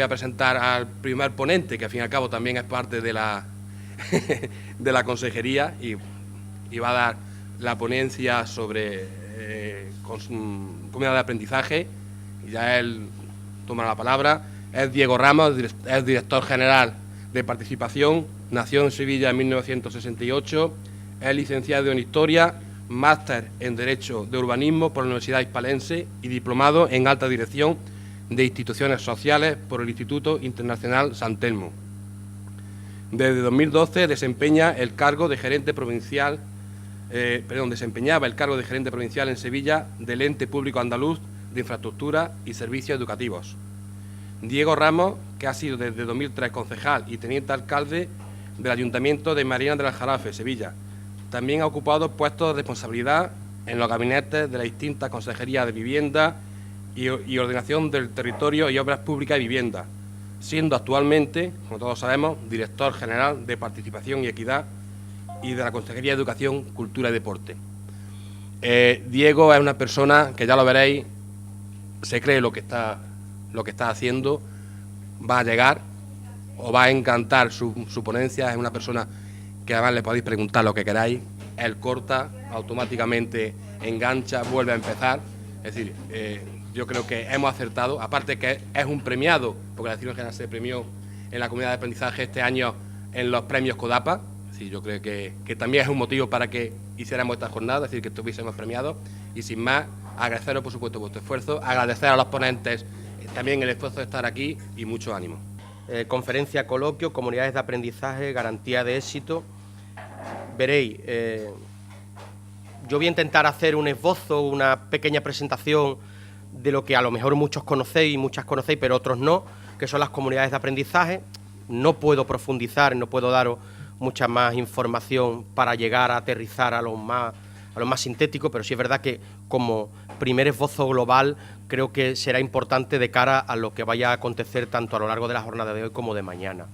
a presentar al primer ponente, que al fin y al cabo también es parte de la, de la consejería y va a dar la ponencia sobre comunidad de aprendizaje. Y ya él toma la palabra. Es Diego Ramos, es director general de Participación, nació en Sevilla en 1968, es licenciado en Historia, máster en Derecho de Urbanismo por la Universidad Hispalense y diplomado en Alta Dirección de Instituciones Sociales por el Instituto Internacional San Telmo. Desde 2012 desempeñaba el cargo de gerente provincial en Sevilla del Ente Público Andaluz de Infraestructura y Servicios Educativos. Diego Ramos, que ha sido desde 2003 concejal y teniente alcalde del Ayuntamiento de Mariana del Aljarafe, Sevilla. También ha ocupado puestos de responsabilidad en los gabinetes de las distintas consejerías de Vivienda y Ordenación del Territorio y Obras Públicas y Vivienda, siendo actualmente, como todos sabemos, director general de Participación y Equidad y de la Consejería de Educación, Cultura y Deporte. Diego es una persona que, ya lo veréis, se cree lo que está haciendo, va a llegar, os va a encantar su ponencia. Es una persona que además le podéis preguntar lo que queráis, él corta, automáticamente engancha, vuelve a empezar. Es decir, yo creo que hemos acertado, aparte que es un premiado, porque la Dirección General se premió en la comunidad de aprendizaje este año en los premios CODAPA. Es decir, yo creo que también es un motivo para que hiciéramos esta jornada, es decir, que estuviésemos premiados. Y sin más, agradeceros por supuesto vuestro esfuerzo, agradecer a los ponentes también el esfuerzo de estar aquí y mucho ánimo. Conferencia, coloquio, comunidades de aprendizaje, garantía de éxito. Veréis, yo voy a intentar hacer un esbozo, una pequeña presentación de lo que a lo mejor muchos conocéis y muchas conocéis, pero otros no, que son las comunidades de aprendizaje. No puedo profundizar, no puedo daros mucha más información para llegar a aterrizar a lo más sintético, pero sí es verdad que como primer esbozo global creo que será importante de cara a lo que vaya a acontecer tanto a lo largo de la jornada de hoy como de mañana.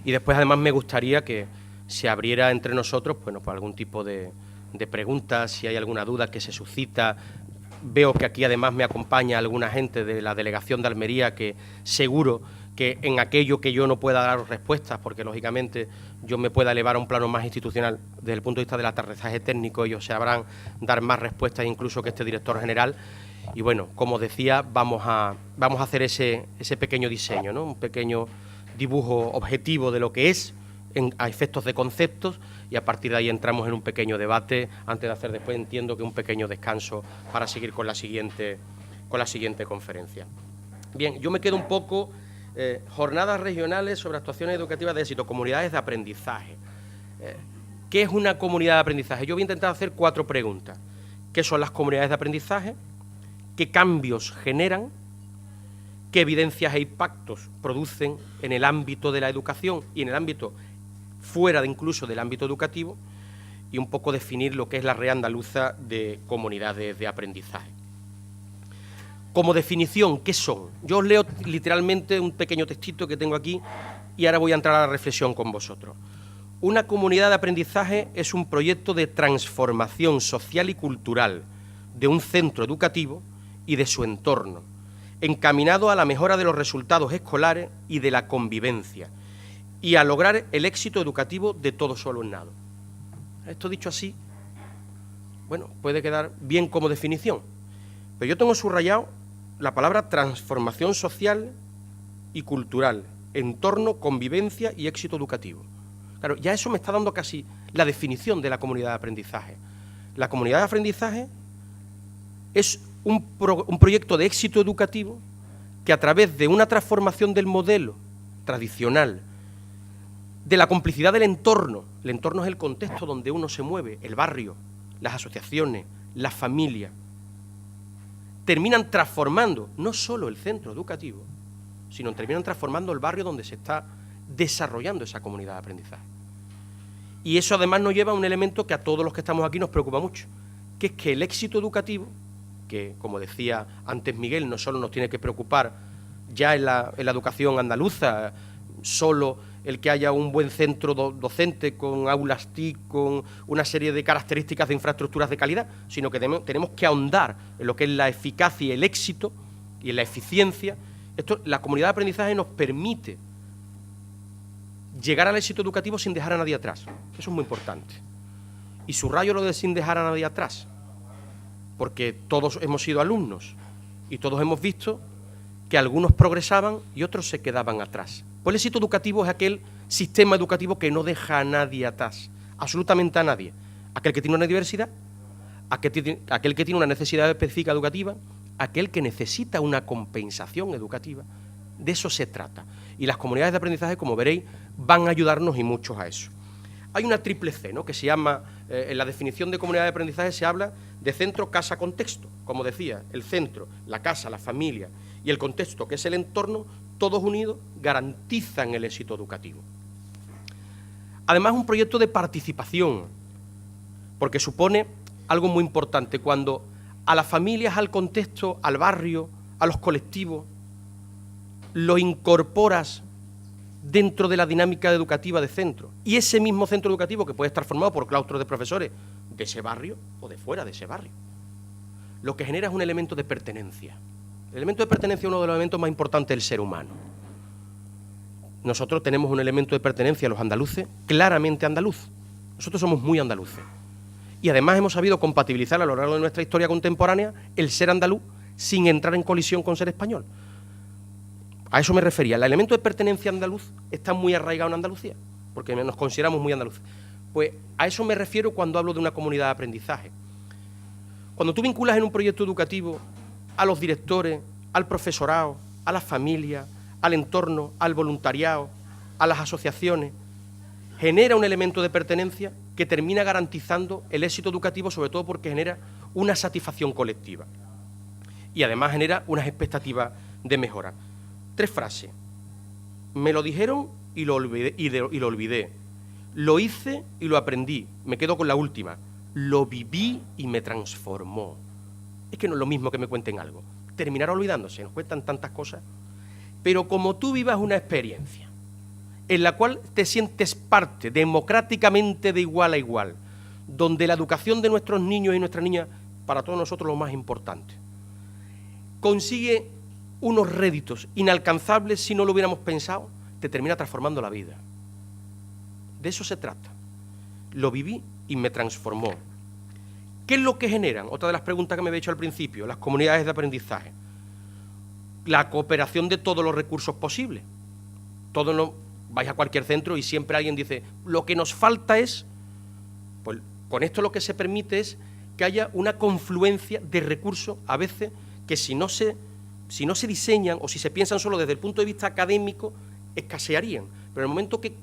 Y después además me gustaría que se abriera entre nosotros, bueno, pues algún tipo de preguntas, si hay alguna duda que se suscita. Veo que aquí además me acompaña alguna gente de la delegación de Almería que seguro que en aquello que yo no pueda dar respuestas, porque lógicamente yo me pueda elevar a un plano más institucional desde el punto de vista del aterrizaje técnico, ellos sabrán dar más respuestas incluso que este director general. Y bueno, como decía, vamos a hacer ese pequeño diseño, ¿no? Un pequeño dibujo objetivo de lo que es a efectos de conceptos, y a partir de ahí entramos en un pequeño debate antes de hacer después, entiendo que un pequeño descanso para seguir con la siguiente conferencia. Bien, yo me quedo un poco jornadas regionales sobre actuaciones educativas de éxito, comunidades de aprendizaje. ¿Qué es una comunidad de aprendizaje? Yo voy a intentar hacer 4 preguntas. ¿Qué son las comunidades de aprendizaje? ¿Qué cambios generan? ¿Qué evidencias e impactos producen en el ámbito de la educación y en el ámbito fuera de incluso del ámbito educativo? Y un poco definir lo que es la red andaluza de comunidades de aprendizaje. Como definición, ¿qué son? Yo os leo literalmente un pequeño textito que tengo aquí y ahora voy a entrar a la reflexión con vosotros. Una comunidad de aprendizaje es un proyecto de transformación social y cultural de un centro educativo y de su entorno, encaminado a la mejora de los resultados escolares y de la convivencia, y a lograr el éxito educativo de todo su alumnado. Esto dicho así, bueno, puede quedar bien como definición, pero yo tengo subrayado la palabra transformación social y cultural, entorno, convivencia y éxito educativo. Claro, ya eso me está dando casi la definición de la comunidad de aprendizaje. La comunidad de aprendizaje es un proyecto de éxito educativo que, a través de una transformación del modelo tradicional, de la complicidad del entorno, el entorno es el contexto donde uno se mueve, el barrio, las asociaciones, la familia, terminan transformando no solo el centro educativo, sino terminan transformando el barrio donde se está desarrollando esa comunidad de aprendizaje. Y eso además nos lleva a un elemento que a todos los que estamos aquí nos preocupa mucho, que es que el éxito educativo, que como decía antes Miguel, no solo nos tiene que preocupar ya en la educación andaluza, solo el que haya un buen centro docente con aulas TIC, con una serie de características de infraestructuras de calidad, sino que tenemos que ahondar en lo que es la eficacia y el éxito y en la eficiencia La comunidad de aprendizaje nos permite llegar al éxito educativo sin dejar a nadie atrás. Eso es muy importante. Y subrayo lo de sin dejar a nadie atrás, porque todos hemos sido alumnos y todos hemos visto que algunos progresaban y otros se quedaban atrás. Pues el éxito educativo es aquel sistema educativo que no deja a nadie atrás, absolutamente a nadie. Aquel que tiene una diversidad, aquel que tiene una necesidad específica educativa, aquel que necesita una compensación educativa. De eso se trata. Y las comunidades de aprendizaje, como veréis, van a ayudarnos y muchos a eso. Hay una triple C, ¿no?, que se llama, en la definición de comunidad de aprendizaje se habla de centro, casa, contexto. Como decía, el centro, la casa, la familia y el contexto, que es el entorno, todos unidos garantizan el éxito educativo. Además, un proyecto de participación, porque supone algo muy importante. Cuando a las familias, al contexto, al barrio, a los colectivos, lo incorporas dentro de la dinámica educativa de centro, y ese mismo centro educativo, que puede estar formado por claustros de profesores de ese barrio o de fuera de ese barrio, lo que genera es un elemento de pertenencia. El elemento de pertenencia es uno de los elementos más importantes del ser humano. Nosotros tenemos un elemento de pertenencia, los andaluces, claramente andaluz. Nosotros somos muy andaluces. Y además hemos sabido compatibilizar a lo largo de nuestra historia contemporánea el ser andaluz sin entrar en colisión con ser español. A eso me refería. El elemento de pertenencia andaluz está muy arraigado en Andalucía, porque nos consideramos muy andaluces. Pues a eso me refiero cuando hablo de una comunidad de aprendizaje. Cuando tú vinculas en un proyecto educativo a los directores, al profesorado, a las familias, al entorno, al voluntariado, a las asociaciones, genera un elemento de pertenencia que termina garantizando el éxito educativo, sobre todo porque genera una satisfacción colectiva y además genera unas expectativas de mejora. 3 frases. Me lo dijeron y lo olvidé. Lo hice y lo aprendí. Me quedo con la última. Lo viví y me transformó. Es que no es lo mismo que me cuenten algo. Terminar olvidándose, nos cuentan tantas cosas. Pero como tú vivas una experiencia en la cual te sientes parte democráticamente de igual a igual, donde la educación de nuestros niños y nuestras niñas, para todos nosotros lo más importante, consigue unos réditos inalcanzables si no lo hubiéramos pensado, te termina transformando la vida. De eso se trata. Lo viví y me transformó. ¿Qué es lo que generan? Otra de las preguntas que me había hecho al principio, las comunidades de aprendizaje. La cooperación de todos los recursos posibles. Todos no vais a cualquier centro y siempre alguien dice, lo que nos falta es, pues con esto lo que se permite es que haya una confluencia de recursos, a veces, que si no se diseñan o si se piensan solo desde el punto de vista académico, escasearían. Pero en el momento que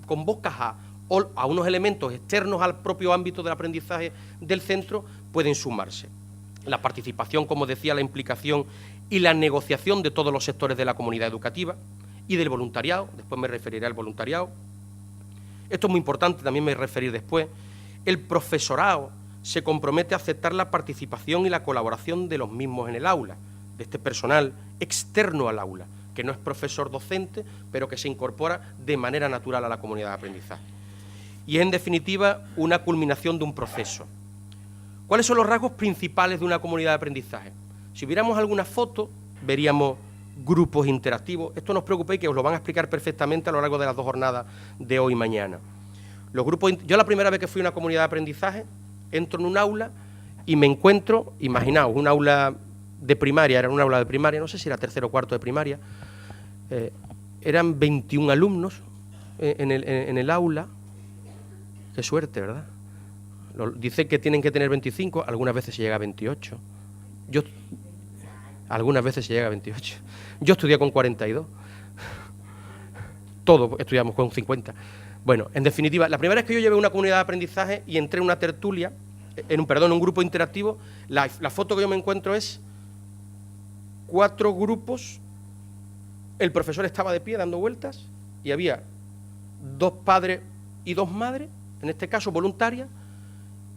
convocas a unos elementos externos al propio ámbito del aprendizaje del centro, pueden sumarse. La participación, como decía, la implicación y la negociación de todos los sectores de la comunidad educativa y del voluntariado, después me referiré al voluntariado. Esto es muy importante, también me referiré después. El profesorado se compromete a aceptar la participación y la colaboración de los mismos en el aula, de este personal externo al aula, que no es profesor docente, pero que se incorpora de manera natural a la comunidad de aprendizaje. Y es, en definitiva, una culminación de un proceso. ¿Cuáles son los rasgos principales de una comunidad de aprendizaje? Si viéramos alguna foto, veríamos grupos interactivos. Esto no os preocupéis, que os lo van a explicar perfectamente a lo largo de las 2 jornadas de hoy y mañana. Yo la primera vez que fui a una comunidad de aprendizaje, entro en un aula y me encuentro, imaginaos, un aula de primaria, era un aula de primaria, no sé si era 3º o 4º de primaria, eran 21 alumnos en el aula. Qué suerte, ¿verdad? Dice que tienen que tener 25, algunas veces se llega a 28. Algunas veces se llega a 28. Yo estudié con 42. Todos estudiamos con 50. Bueno, en definitiva, la primera vez que yo llevé una comunidad de aprendizaje y entré en una tertulia, en un grupo interactivo, la foto que yo me encuentro es 4 grupos, el profesor estaba de pie dando vueltas y había 2 padres y 2 madres, en este caso voluntarias,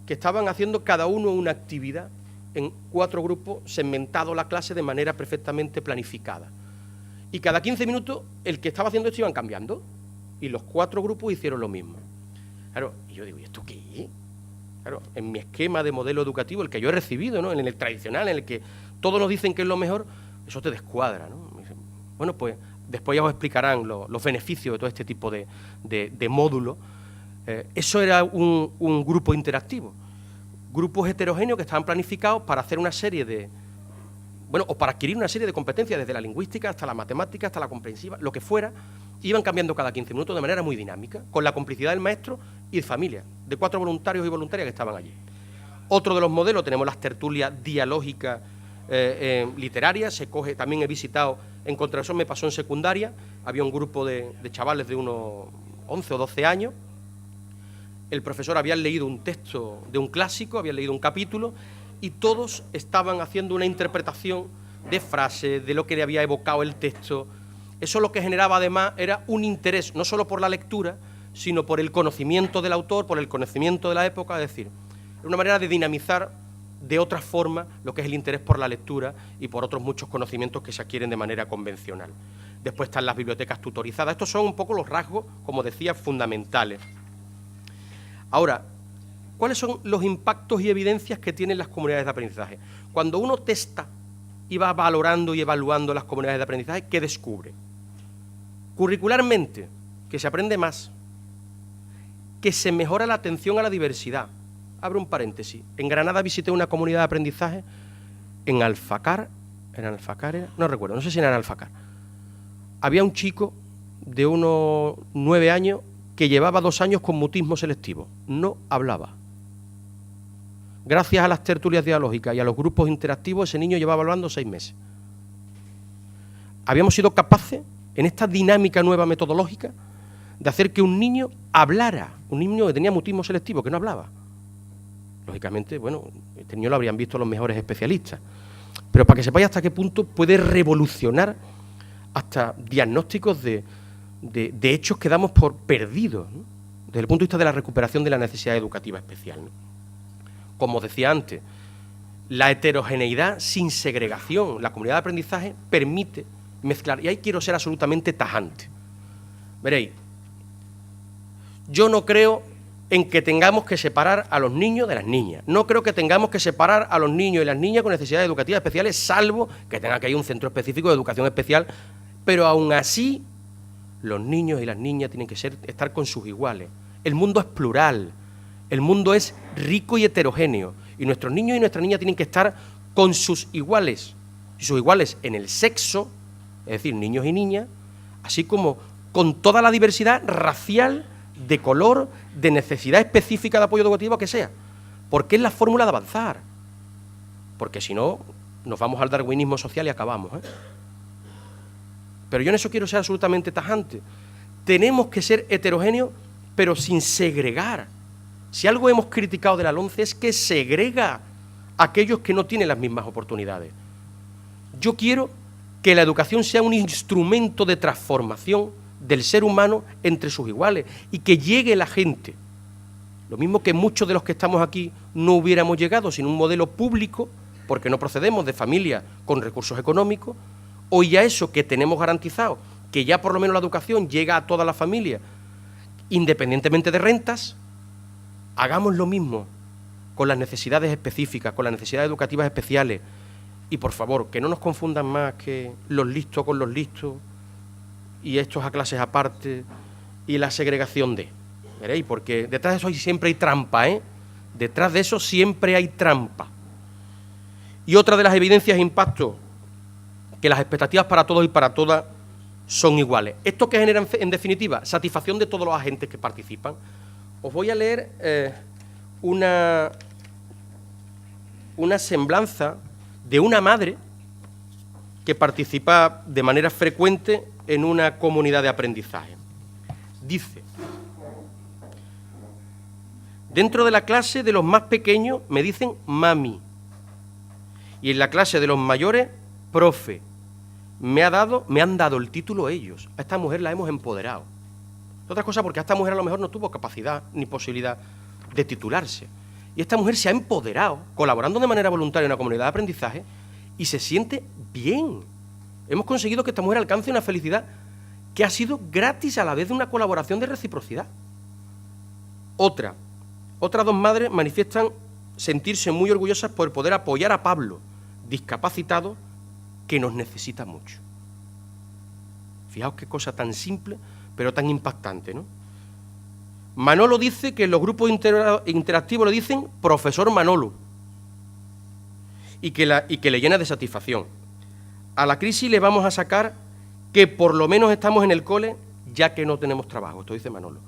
que estaban haciendo cada uno una actividad en 4 grupos, segmentado la clase de manera perfectamente planificada. Y cada 15 minutos el que estaba haciendo esto iban cambiando y los 4 grupos hicieron lo mismo. Claro, y yo digo, ¿y esto qué es? Claro, en mi esquema de modelo educativo, el que yo he recibido, ¿no?, en el tradicional, en el que todos nos dicen que es lo mejor, eso te descuadra, ¿no? Bueno, pues después ya os explicarán los beneficios de todo este tipo de módulos. Eso era un grupo interactivo. Grupos heterogéneos que estaban planificados para hacer una serie de... Bueno, o para adquirir una serie de competencias, desde la lingüística hasta la matemática, hasta la comprensiva, lo que fuera, iban cambiando cada 15 minutos de manera muy dinámica, con la complicidad del maestro y de familia, de 4 voluntarios y voluntarias que estaban allí. Otro de los modelos, tenemos las tertulias dialógicas literarias, se coge, también he visitado, en Contrasón me pasó en secundaria, había un grupo de chavales de unos 11 o 12 años, el profesor había leído un texto de un clásico, había leído un capítulo, y todos estaban haciendo una interpretación de frases, de lo que le había evocado el texto. Eso lo que generaba además era un interés, no solo por la lectura, sino por el conocimiento del autor, por el conocimiento de la época, es decir, una manera de dinamizar de otra forma lo que es el interés por la lectura y por otros muchos conocimientos que se adquieren de manera convencional. Después están las bibliotecas tutorizadas. Estos son un poco los rasgos, como decía, fundamentales. Ahora, ¿cuáles son los impactos y evidencias que tienen las comunidades de aprendizaje? Cuando uno testa y va valorando y evaluando las comunidades de aprendizaje, ¿qué descubre? Curricularmente, que se aprende más, que se mejora la atención a la diversidad. Abro un paréntesis. En Granada visité una comunidad de aprendizaje en Alfacar, no recuerdo, no sé si era en Alfacar. Había un chico de unos 9 años que llevaba 2 años con mutismo selectivo, no hablaba. Gracias a las tertulias dialógicas y a los grupos interactivos, ese niño llevaba hablando 6 meses. Habíamos sido capaces, en esta dinámica nueva metodológica, de hacer que un niño hablara, un niño que tenía mutismo selectivo, que no hablaba. Lógicamente, bueno, este niño lo habrían visto los mejores especialistas. Pero para que sepáis hasta qué punto puede revolucionar hasta diagnósticos de hechos que damos por perdidos, ¿no? Desde el punto de vista de la recuperación de la necesidad educativa especial, ¿no? Como decía antes, la heterogeneidad sin segregación, la comunidad de aprendizaje permite mezclar, y ahí quiero ser absolutamente tajante. Veréis, yo no creo en que tengamos que separar a los niños de las niñas. No creo que tengamos que separar a los niños y las niñas con necesidades educativas especiales, salvo que tenga que ir a un centro específico de educación especial, pero aún así los niños y las niñas tienen que estar con sus iguales. El mundo es plural, el mundo es rico y heterogéneo, y nuestros niños y nuestras niñas tienen que estar con sus iguales, y sus iguales en el sexo, es decir, niños y niñas, así como con toda la diversidad racial, de color, de necesidad específica de apoyo educativo que sea, porque es la fórmula de avanzar, porque si no, nos vamos al darwinismo social y acabamos, ¿eh? Pero yo en eso quiero ser absolutamente tajante. Tenemos que ser heterogéneos, pero sin segregar. Si algo hemos criticado de la LOMCE es que segrega a aquellos que no tienen las mismas oportunidades. Yo quiero que la educación sea un instrumento de transformación del ser humano entre sus iguales y que llegue la gente. Lo mismo que muchos de los que estamos aquí no hubiéramos llegado sin un modelo público, porque no procedemos de familias con recursos económicos. Hoy ya eso que tenemos garantizado, que ya por lo menos la educación llega a toda la familia, independientemente de rentas, hagamos lo mismo con las necesidades específicas, con las necesidades educativas especiales. Y por favor, que no nos confundan más que los listos con los listos y estos a clases aparte y la segregación de... ¿Veréis? Porque detrás de eso siempre hay trampa, ¿eh? Detrás de eso siempre hay trampa. Y otra de las evidencias de impacto, que las expectativas para todos y para todas son iguales. ¿Esto que genera, en definitiva? Satisfacción de todos los agentes que participan. Os voy a leer una semblanza de una madre que participa de manera frecuente en una comunidad de aprendizaje. Dice: dentro de la clase de los más pequeños me dicen mami, y en la clase de los mayores, profe. Me han dado el título ellos. A esta mujer la hemos empoderado. Otra cosa porque a esta mujer a lo mejor no tuvo capacidad ni posibilidad de titularse. Y esta mujer se ha empoderado, colaborando de manera voluntaria en una comunidad de aprendizaje, y se siente bien. Hemos conseguido que esta mujer alcance una felicidad que ha sido gratis a la vez de una colaboración de reciprocidad. Otras 2 madres manifiestan sentirse muy orgullosas por poder apoyar a Pablo, discapacitado, que nos necesita mucho. Fijaos qué cosa tan simple, pero tan impactante, ¿no? Manolo dice que los grupos interactivos le dicen profesor Manolo y que le llena de satisfacción. A la crisis le vamos a sacar que por lo menos estamos en el cole ya que no tenemos trabajo. Esto dice Manolo.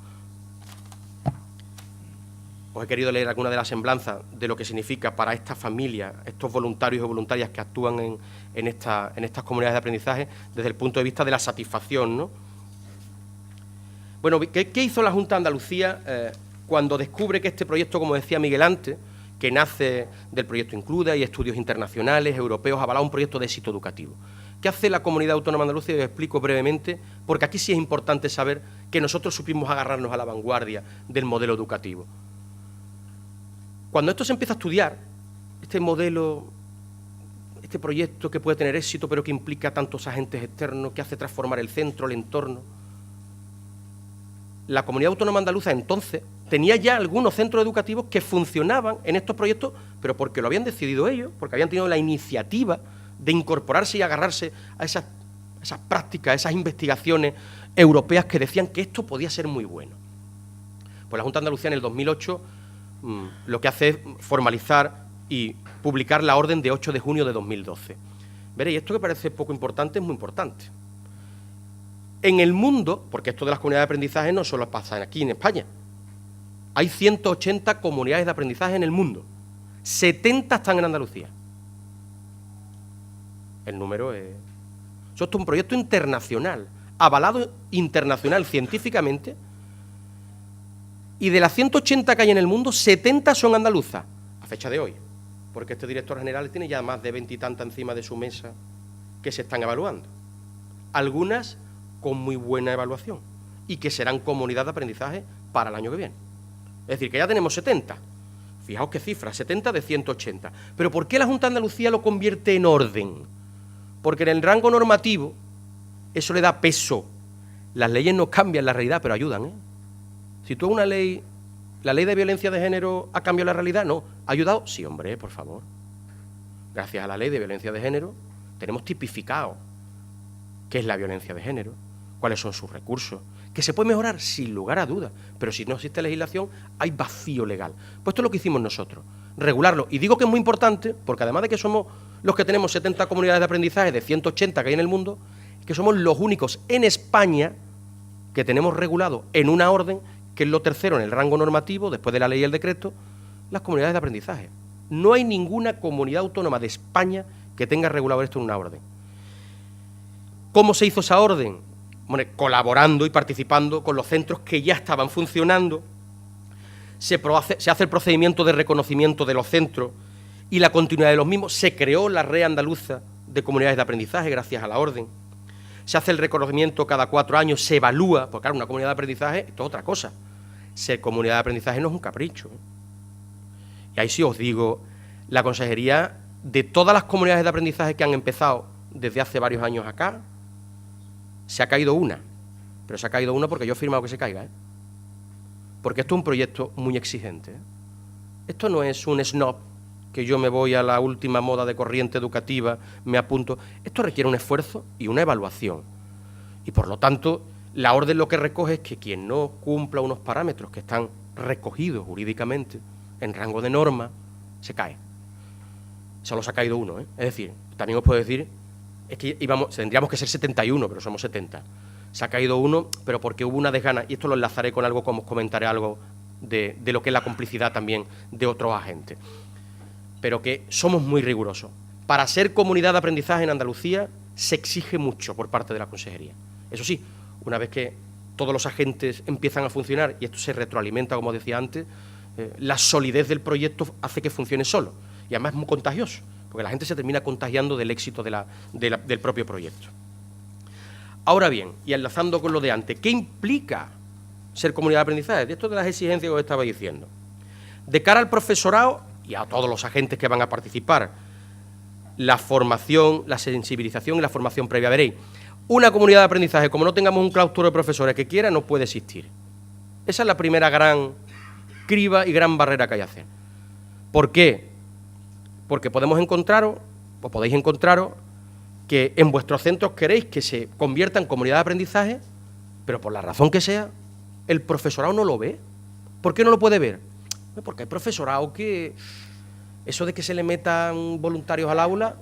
Os he querido leer alguna de las semblanzas de lo que significa para esta familia, estos voluntarios y voluntarias que actúan en estas comunidades de aprendizaje desde el punto de vista de la satisfacción, ¿no? Bueno, ¿qué hizo la Junta de Andalucía cuando descubre que este proyecto, como decía Miguel antes, que nace del proyecto Includa y estudios internacionales, europeos, avalaba un proyecto de éxito educativo? ¿Qué hace la Comunidad Autónoma de Andalucía? Os explico brevemente, porque aquí sí es importante saber que nosotros supimos agarrarnos a la vanguardia del modelo educativo. Cuando esto se empieza a estudiar, este modelo, este proyecto que puede tener éxito, pero que implica tantos agentes externos, que hace transformar el centro, el entorno, la Comunidad Autónoma Andaluza entonces tenía ya algunos centros educativos que funcionaban en estos proyectos, pero porque lo habían decidido ellos, porque habían tenido la iniciativa de incorporarse y agarrarse a esas prácticas, a esas investigaciones europeas que decían que esto podía ser muy bueno. Pues la Junta de Andalucía en el 2008 lo que hace es formalizar y publicar la orden de 8 de junio de 2012. Veréis, esto que parece poco importante es muy importante. En el mundo, porque esto de las comunidades de aprendizaje no solo pasa aquí en España, hay 180 comunidades de aprendizaje en el mundo, 70 están en Andalucía. El número es... Esto es un proyecto internacional, avalado internacional científicamente, y de las 180 que hay en el mundo, 70 son andaluzas, a fecha de hoy, porque este director general tiene ya más de 20 y tantas encima de su mesa que se están evaluando. Algunas con muy buena evaluación y que serán comunidad de aprendizaje para el año que viene. Es decir, que ya tenemos 70. Fijaos qué cifra, 70 de 180. ¿Pero por qué la Junta de Andalucía lo convierte en orden? Porque en el rango normativo eso le da peso. Las leyes no cambian la realidad, pero ayudan, ¿eh? Si tú una ley, la ley de violencia de género ha cambiado la realidad, no. ¿Ha ayudado? Sí, hombre, por favor. Gracias a la ley de violencia de género tenemos tipificado qué es la violencia de género, cuáles son sus recursos, que se puede mejorar sin lugar a dudas, pero si no existe legislación hay vacío legal. Pues esto es lo que hicimos nosotros, regularlo. Y digo que es muy importante porque además de que somos los que tenemos 70 comunidades de aprendizaje de 180 que hay en el mundo, es que somos los únicos en España que tenemos regulado en una orden, que es lo tercero en el rango normativo, después de la ley y el decreto, las comunidades de aprendizaje. No hay ninguna comunidad autónoma de España que tenga regulado esto en una orden. ¿Cómo se hizo esa orden? Bueno, colaborando y participando con los centros que ya estaban funcionando. Se hace el procedimiento de reconocimiento de los centros y la continuidad de los mismos. Se creó la Red Andaluza de Comunidades de Aprendizaje gracias a la orden. Se hace el reconocimiento cada 4 años, se evalúa, porque claro, una comunidad de aprendizaje esto es otra cosa. Ser comunidad de aprendizaje no es un capricho, ¿eh? Y ahí sí os digo, la consejería de todas las comunidades de aprendizaje que han empezado desde hace varios años acá, se ha caído una, pero se ha caído una porque yo he firmado que se caiga, ¿eh? Porque esto es un proyecto muy exigente, ¿eh? Esto no es un snob, que yo me voy a la última moda de corriente educativa, me apunto. Esto requiere un esfuerzo y una evaluación. Y por lo tanto, la orden lo que recoge es que quien no cumpla unos parámetros que están recogidos jurídicamente en rango de norma, se cae. Solo se ha caído uno, ¿eh? Es decir, también os puedo decir, es que tendríamos que ser 71, pero somos 70. Se ha caído uno, pero porque hubo una desgana, y esto lo enlazaré con algo, como os comentaré algo de lo que es la complicidad también de otros agentes. Pero que somos muy rigurosos. Para ser comunidad de aprendizaje en Andalucía se exige mucho por parte de la consejería. Eso sí, una vez que todos los agentes empiezan a funcionar, y esto se retroalimenta, como decía antes, la solidez del proyecto hace que funcione solo. Y además es muy contagioso, porque la gente se termina contagiando del éxito del propio proyecto. Ahora bien, y enlazando con lo de antes, ¿qué implica ser comunidad de aprendizaje? De esto de las exigencias que os estaba diciendo. De cara al profesorado y a todos los agentes que van a participar, la formación, la sensibilización y la formación previa. Veréis, una comunidad de aprendizaje, como no tengamos un claustro de profesores que quiera, no puede existir. Esa es la primera gran criba y gran barrera que hay que hacer. ¿Por qué? Porque podéis encontraros que en vuestros centros queréis que se convierta en comunidad de aprendizaje, pero por la razón que sea, el profesorado no lo ve. ¿Por qué no lo puede ver? Porque hay profesorado que eso de que se le metan voluntarios al aula,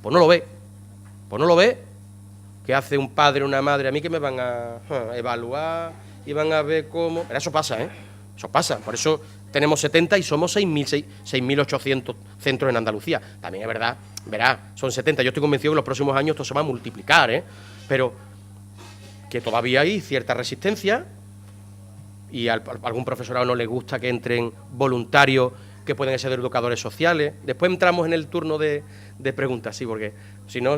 pues no lo ve. Pues no lo ve. ¿Qué hace un padre o una madre? A mí que me van a evaluar y van a ver cómo... Pero eso pasa, ¿eh? Eso pasa. Por eso tenemos 70 y somos 6.800 centros en Andalucía. También es verdad, verá, son 70. Yo estoy convencido que en los próximos años esto se va a multiplicar, ¿eh? Pero que todavía hay cierta resistencia y a algún profesorado no le gusta que entren voluntarios que pueden ser educadores sociales. Después entramos en el turno de preguntas, sí, porque si no...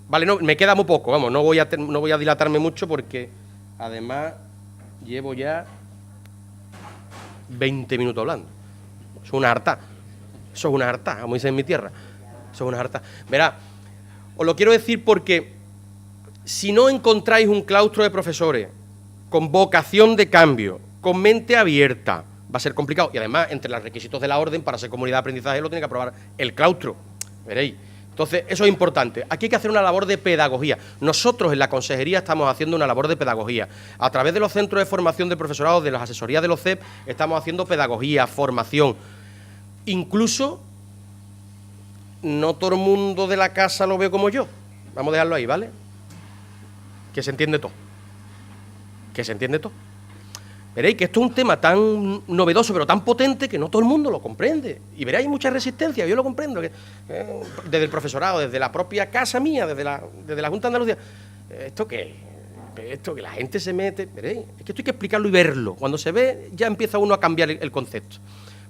Vale, no, me queda muy poco, vamos, no voy a dilatarme mucho porque además llevo ya 20 minutos hablando. Eso es una harta. Eso es una harta, como dicen en mi tierra. Eso es una harta. Verá, os lo quiero decir porque si no encontráis un claustro de profesores con vocación de cambio, con mente abierta, va a ser complicado. Y además, entre los requisitos de la orden, para ser comunidad de aprendizaje, lo tiene que aprobar el claustro. Veréis. Entonces, eso es importante. Aquí hay que hacer una labor de pedagogía. Nosotros en la consejería estamos haciendo una labor de pedagogía. A través de los centros de formación de profesorado, de las asesorías de los CEP, estamos haciendo pedagogía, formación. Incluso, no todo el mundo de la casa lo ve como yo. Vamos a dejarlo ahí, ¿vale? Que se entiende todo. Que se entiende todo. Veréis que esto es un tema tan novedoso, pero tan potente, que no todo el mundo lo comprende. Y veréis mucha resistencia, yo lo comprendo, desde el profesorado, desde la propia casa mía, desde la Junta de Andalucía. ¿Esto qué? Esto que la gente se mete... Veréis, es que esto hay que explicarlo y verlo. Cuando se ve, ya empieza uno a cambiar el concepto.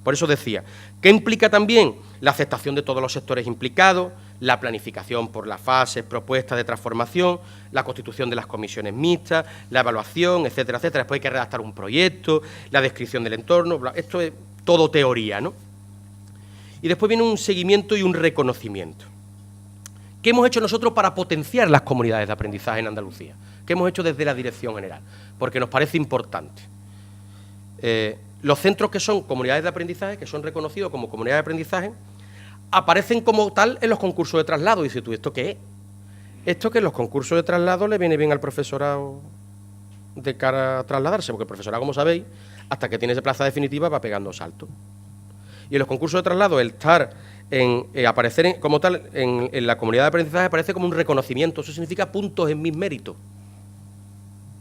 Por eso decía, ¿qué implica también? La aceptación de todos los sectores implicados, la planificación por las fases, propuestas de transformación, la constitución de las comisiones mixtas, la evaluación, etcétera, etcétera. Después hay que redactar un proyecto, la descripción del entorno, esto es todo teoría, ¿no? Y después viene un seguimiento y un reconocimiento. ¿Qué hemos hecho nosotros para potenciar las comunidades de aprendizaje en Andalucía? ¿Qué hemos hecho desde la Dirección General? Porque nos parece importante. Los centros que son comunidades de aprendizaje, que son reconocidos como comunidades de aprendizaje, aparecen como tal en los concursos de traslado. Y dices tú, ¿esto qué es? Esto que en los concursos de traslado le viene bien al profesorado de cara a trasladarse, porque el profesorado, como sabéis, hasta que tiene esa plaza definitiva va pegando saltos. Y en los concursos de traslado, el estar aparecer como tal en la comunidad de aprendizaje aparece como un reconocimiento. Eso significa puntos en mis méritos.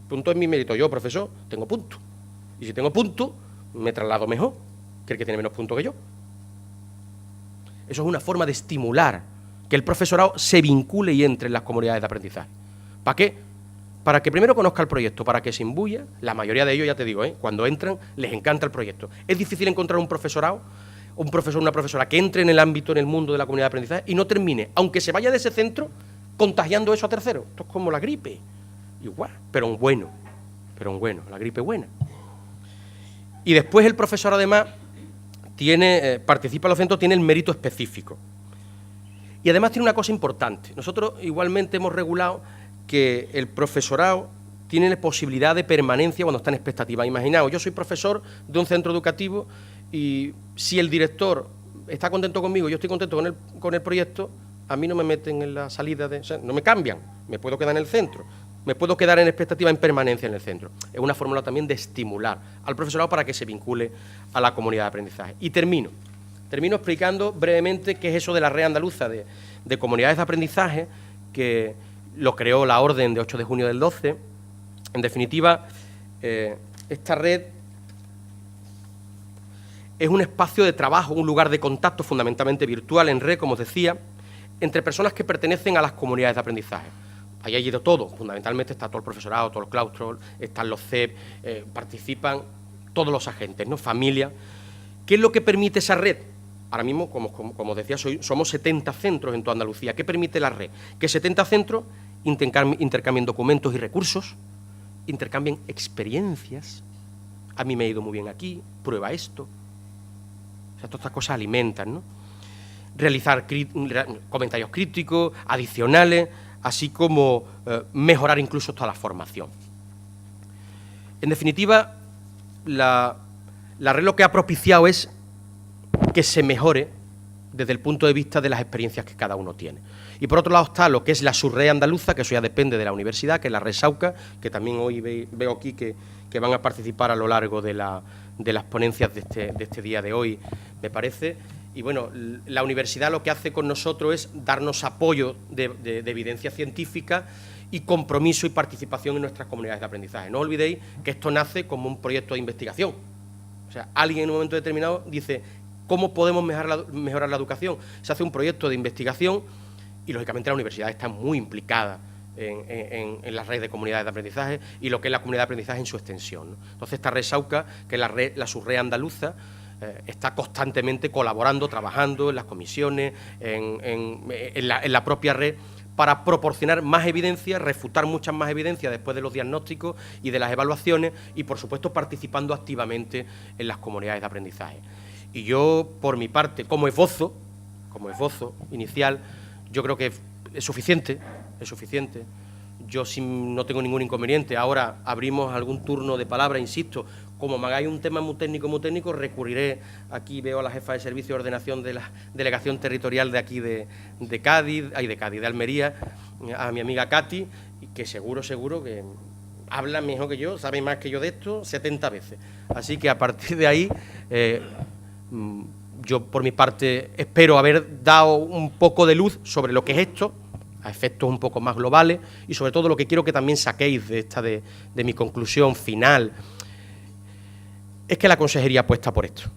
Puntos en mis méritos. Yo, profesor, tengo puntos. Y si tengo puntos, me traslado mejor que el que tiene menos puntos que yo. Eso es una forma de estimular que el profesorado se vincule y entre en las comunidades de aprendizaje. ¿Para qué? Para que primero conozca el proyecto, para que se imbuya. La mayoría de ellos, ya te digo, cuando entran, les encanta el proyecto. Es difícil encontrar un profesorado, un profesor o una profesora que entre en el ámbito, en el mundo de la comunidad de aprendizaje y no termine, aunque se vaya de ese centro, contagiando eso a terceros. Esto es como la gripe. Igual, pero un bueno, la gripe buena. Y después el profesor, además, participa en los centros, tiene el mérito específico. Y además tiene una cosa importante. Nosotros igualmente hemos regulado que el profesorado tiene la posibilidad de permanencia cuando está en expectativa. Imaginaos, yo soy profesor de un centro educativo y si el director está contento conmigo, yo estoy contento con el proyecto, a mí no me meten en la salida, o sea, no me cambian, me puedo quedar en el centro. Me puedo quedar en expectativa en permanencia en el centro. Es una fórmula también de estimular al profesorado para que se vincule a la comunidad de aprendizaje. Y termino explicando brevemente qué es eso de la red andaluza de comunidades de aprendizaje, que lo creó la orden de 8 de junio del 12. En definitiva, esta red es un espacio de trabajo, un lugar de contacto fundamentalmente virtual en red, como os decía, entre personas que pertenecen a las comunidades de aprendizaje. Ahí ha ido todo, fundamentalmente está todo el profesorado, todos los claustros, están los CEP, participan todos los agentes, ¿no? Familia. ¿Qué es lo que permite esa red? Ahora mismo, como decía, somos 70 centros en toda Andalucía. ¿Qué permite la red? Que 70 centros intercambien documentos y recursos, intercambien experiencias. A mí me ha ido muy bien aquí, prueba esto. O sea, todas estas cosas alimentan, ¿no? Realizar comentarios críticos, adicionales, así como mejorar incluso toda la formación. En definitiva, la red lo que ha propiciado es que se mejore desde el punto de vista de las experiencias que cada uno tiene. Y por otro lado está lo que es la subred andaluza, que eso ya depende de la universidad, que es la red Sauca, que también hoy veo aquí que van a participar a lo largo de las ponencias de este día de hoy, me parece. Y bueno, la universidad lo que hace con nosotros es darnos apoyo de evidencia científica y compromiso y participación en nuestras comunidades de aprendizaje. No olvidéis que esto nace como un proyecto de investigación. O sea, alguien en un momento determinado dice, ¿cómo podemos mejorar la educación? Se hace un proyecto de investigación y, lógicamente, la universidad está muy implicada en la red de comunidades de aprendizaje y lo que es la comunidad de aprendizaje en su extensión, ¿no? Entonces, esta red Sauca, que es la subred andaluza, está constantemente colaborando, trabajando en las comisiones, en la propia red, para proporcionar más evidencia, refutar muchas más evidencias después de los diagnósticos y de las evaluaciones y, por supuesto, participando activamente en las comunidades de aprendizaje. Y yo, por mi parte, como esbozo inicial, yo creo que es suficiente. Yo no tengo ningún inconveniente. Ahora abrimos algún turno de palabra, insisto. Como me hagáis un tema muy técnico, recurriré, aquí veo a la jefa de servicio de ordenación de la delegación territorial de aquí de Almería, a mi amiga Katy, que seguro que habla mejor que yo, sabe más que yo de esto 70 veces. Así que a partir de ahí, yo por mi parte espero haber dado un poco de luz sobre lo que es esto, a efectos un poco más globales, y sobre todo lo que quiero que también saquéis de mi conclusión final, es que la Consejería apuesta por esto.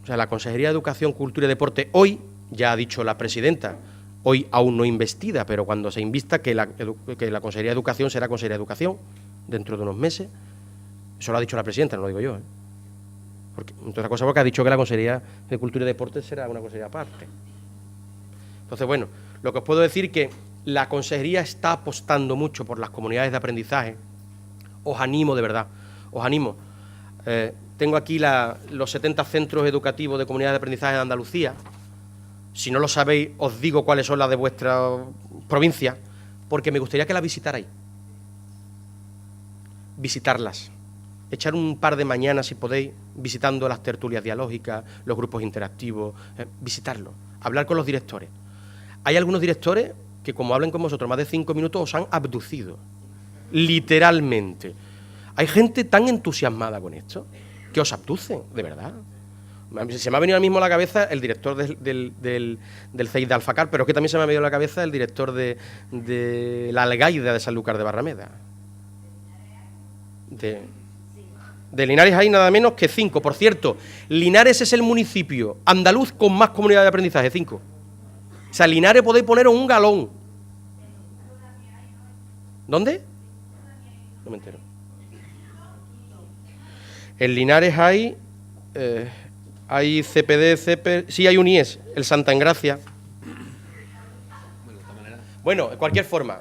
O sea, la Consejería de Educación, Cultura y Deporte, hoy, ya ha dicho la presidenta, hoy aún no investida, pero cuando se invista, que la Consejería de Educación será Consejería de Educación dentro de unos meses. Eso lo ha dicho la presidenta, no lo digo yo, ¿eh? Porque, entre otras cosas, porque ha dicho que la Consejería de Cultura y Deporte será una consejería aparte. Entonces, bueno, lo que os puedo decir es que la Consejería está apostando mucho por las comunidades de aprendizaje. Os animo, de verdad, os animo. Tengo aquí los 70 centros educativos de comunidades de aprendizaje de Andalucía. Si no lo sabéis, os digo cuáles son las de vuestra provincia, porque me gustaría que las visitarais. Visitarlas. Echar un par de mañanas, si podéis, visitando las tertulias dialógicas, los grupos interactivos, visitarlos, hablar con los directores. Hay algunos directores que, como hablen con vosotros más de 5 minutos, os han abducido, literalmente. Hay gente tan entusiasmada con esto que os abducen, de verdad. Se me ha venido ahora mismo a la cabeza el director del CEID de Alfacar, pero es que también se me ha venido a la cabeza el director de la Algaida de Sanlúcar de Barrameda. De Linares hay nada menos que 5. Por cierto, Linares es el municipio andaluz con más comunidad de aprendizaje, 5. O sea, Linares podéis poneros un galón. ¿Dónde? No me entero. En Linares hay CPD, sí, hay un IES, el Santa Engracia. Bueno, de cualquier forma,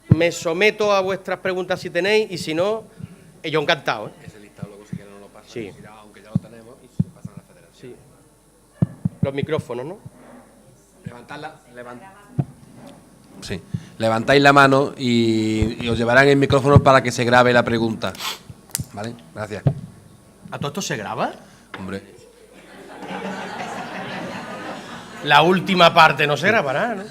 me someto a vuestras preguntas si tenéis, y si no, yo encantado, ¿eh? Ese listado luego si quieren no lo pasan, sí. Aunque ya lo tenemos, y se pasan a la federación. Sí. Los micrófonos, ¿no? Sí. Levantáis la mano y os llevarán el micrófono para que se grabe la pregunta. ¿Vale? Gracias. ¿A todo esto se graba? Hombre. La última parte no se grabará, ¿no?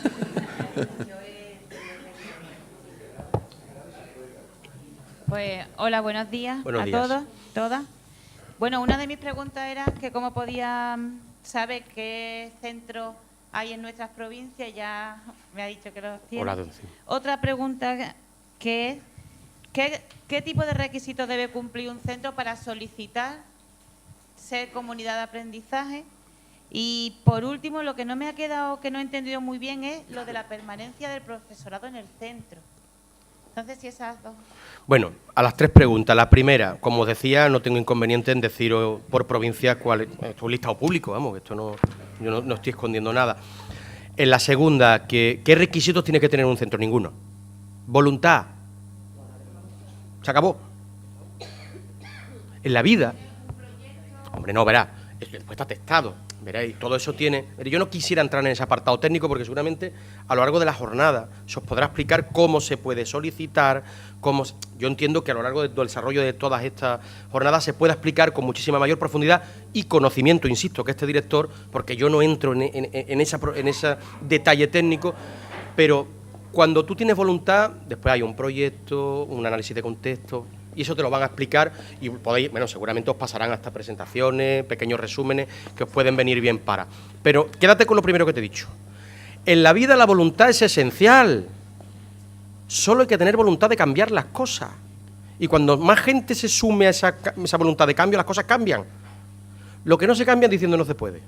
Pues, hola, buenos días buenos días. Todos, todas. Bueno, una de mis preguntas era que cómo podía saber qué centros hay en nuestras provincias, ya me ha dicho que los tiene. Hola, don. Otra pregunta que es, ¿qué tipo de requisitos debe cumplir un centro para solicitar ser comunidad de aprendizaje? Y, por último, lo que no me ha quedado, que no he entendido muy bien, es lo de la permanencia del profesorado en el centro. Entonces, si esas dos... Bueno, a las 3 preguntas. La primera, como os decía, no tengo inconveniente en deciros por provincia cuál es. Esto es un listado público, vamos, esto no, yo no estoy escondiendo nada. En la segunda, ¿qué requisitos tiene que tener un centro? Ninguno. Voluntad. Se acabó. En la vida... Hombre, no, verá, después está testado. Veréis, todo eso tiene... Yo no quisiera entrar en ese apartado técnico porque seguramente a lo largo de la jornada se os podrá explicar cómo se puede solicitar, yo entiendo que a lo largo del desarrollo de todas estas jornadas se pueda explicar con muchísima mayor profundidad y conocimiento, insisto, que este director, porque yo no entro en ese detalle técnico, pero cuando tú tienes voluntad, después hay un proyecto, un análisis de contexto, y eso te lo van a explicar y podéis, bueno, seguramente os pasarán hasta presentaciones, pequeños resúmenes que os pueden venir bien para. Pero quédate con lo primero que te he dicho. En la vida la voluntad es esencial. Solo hay que tener voluntad de cambiar las cosas. Y cuando más gente se sume a esa voluntad de cambio, las cosas cambian. Lo que no se cambia diciendo no se puede.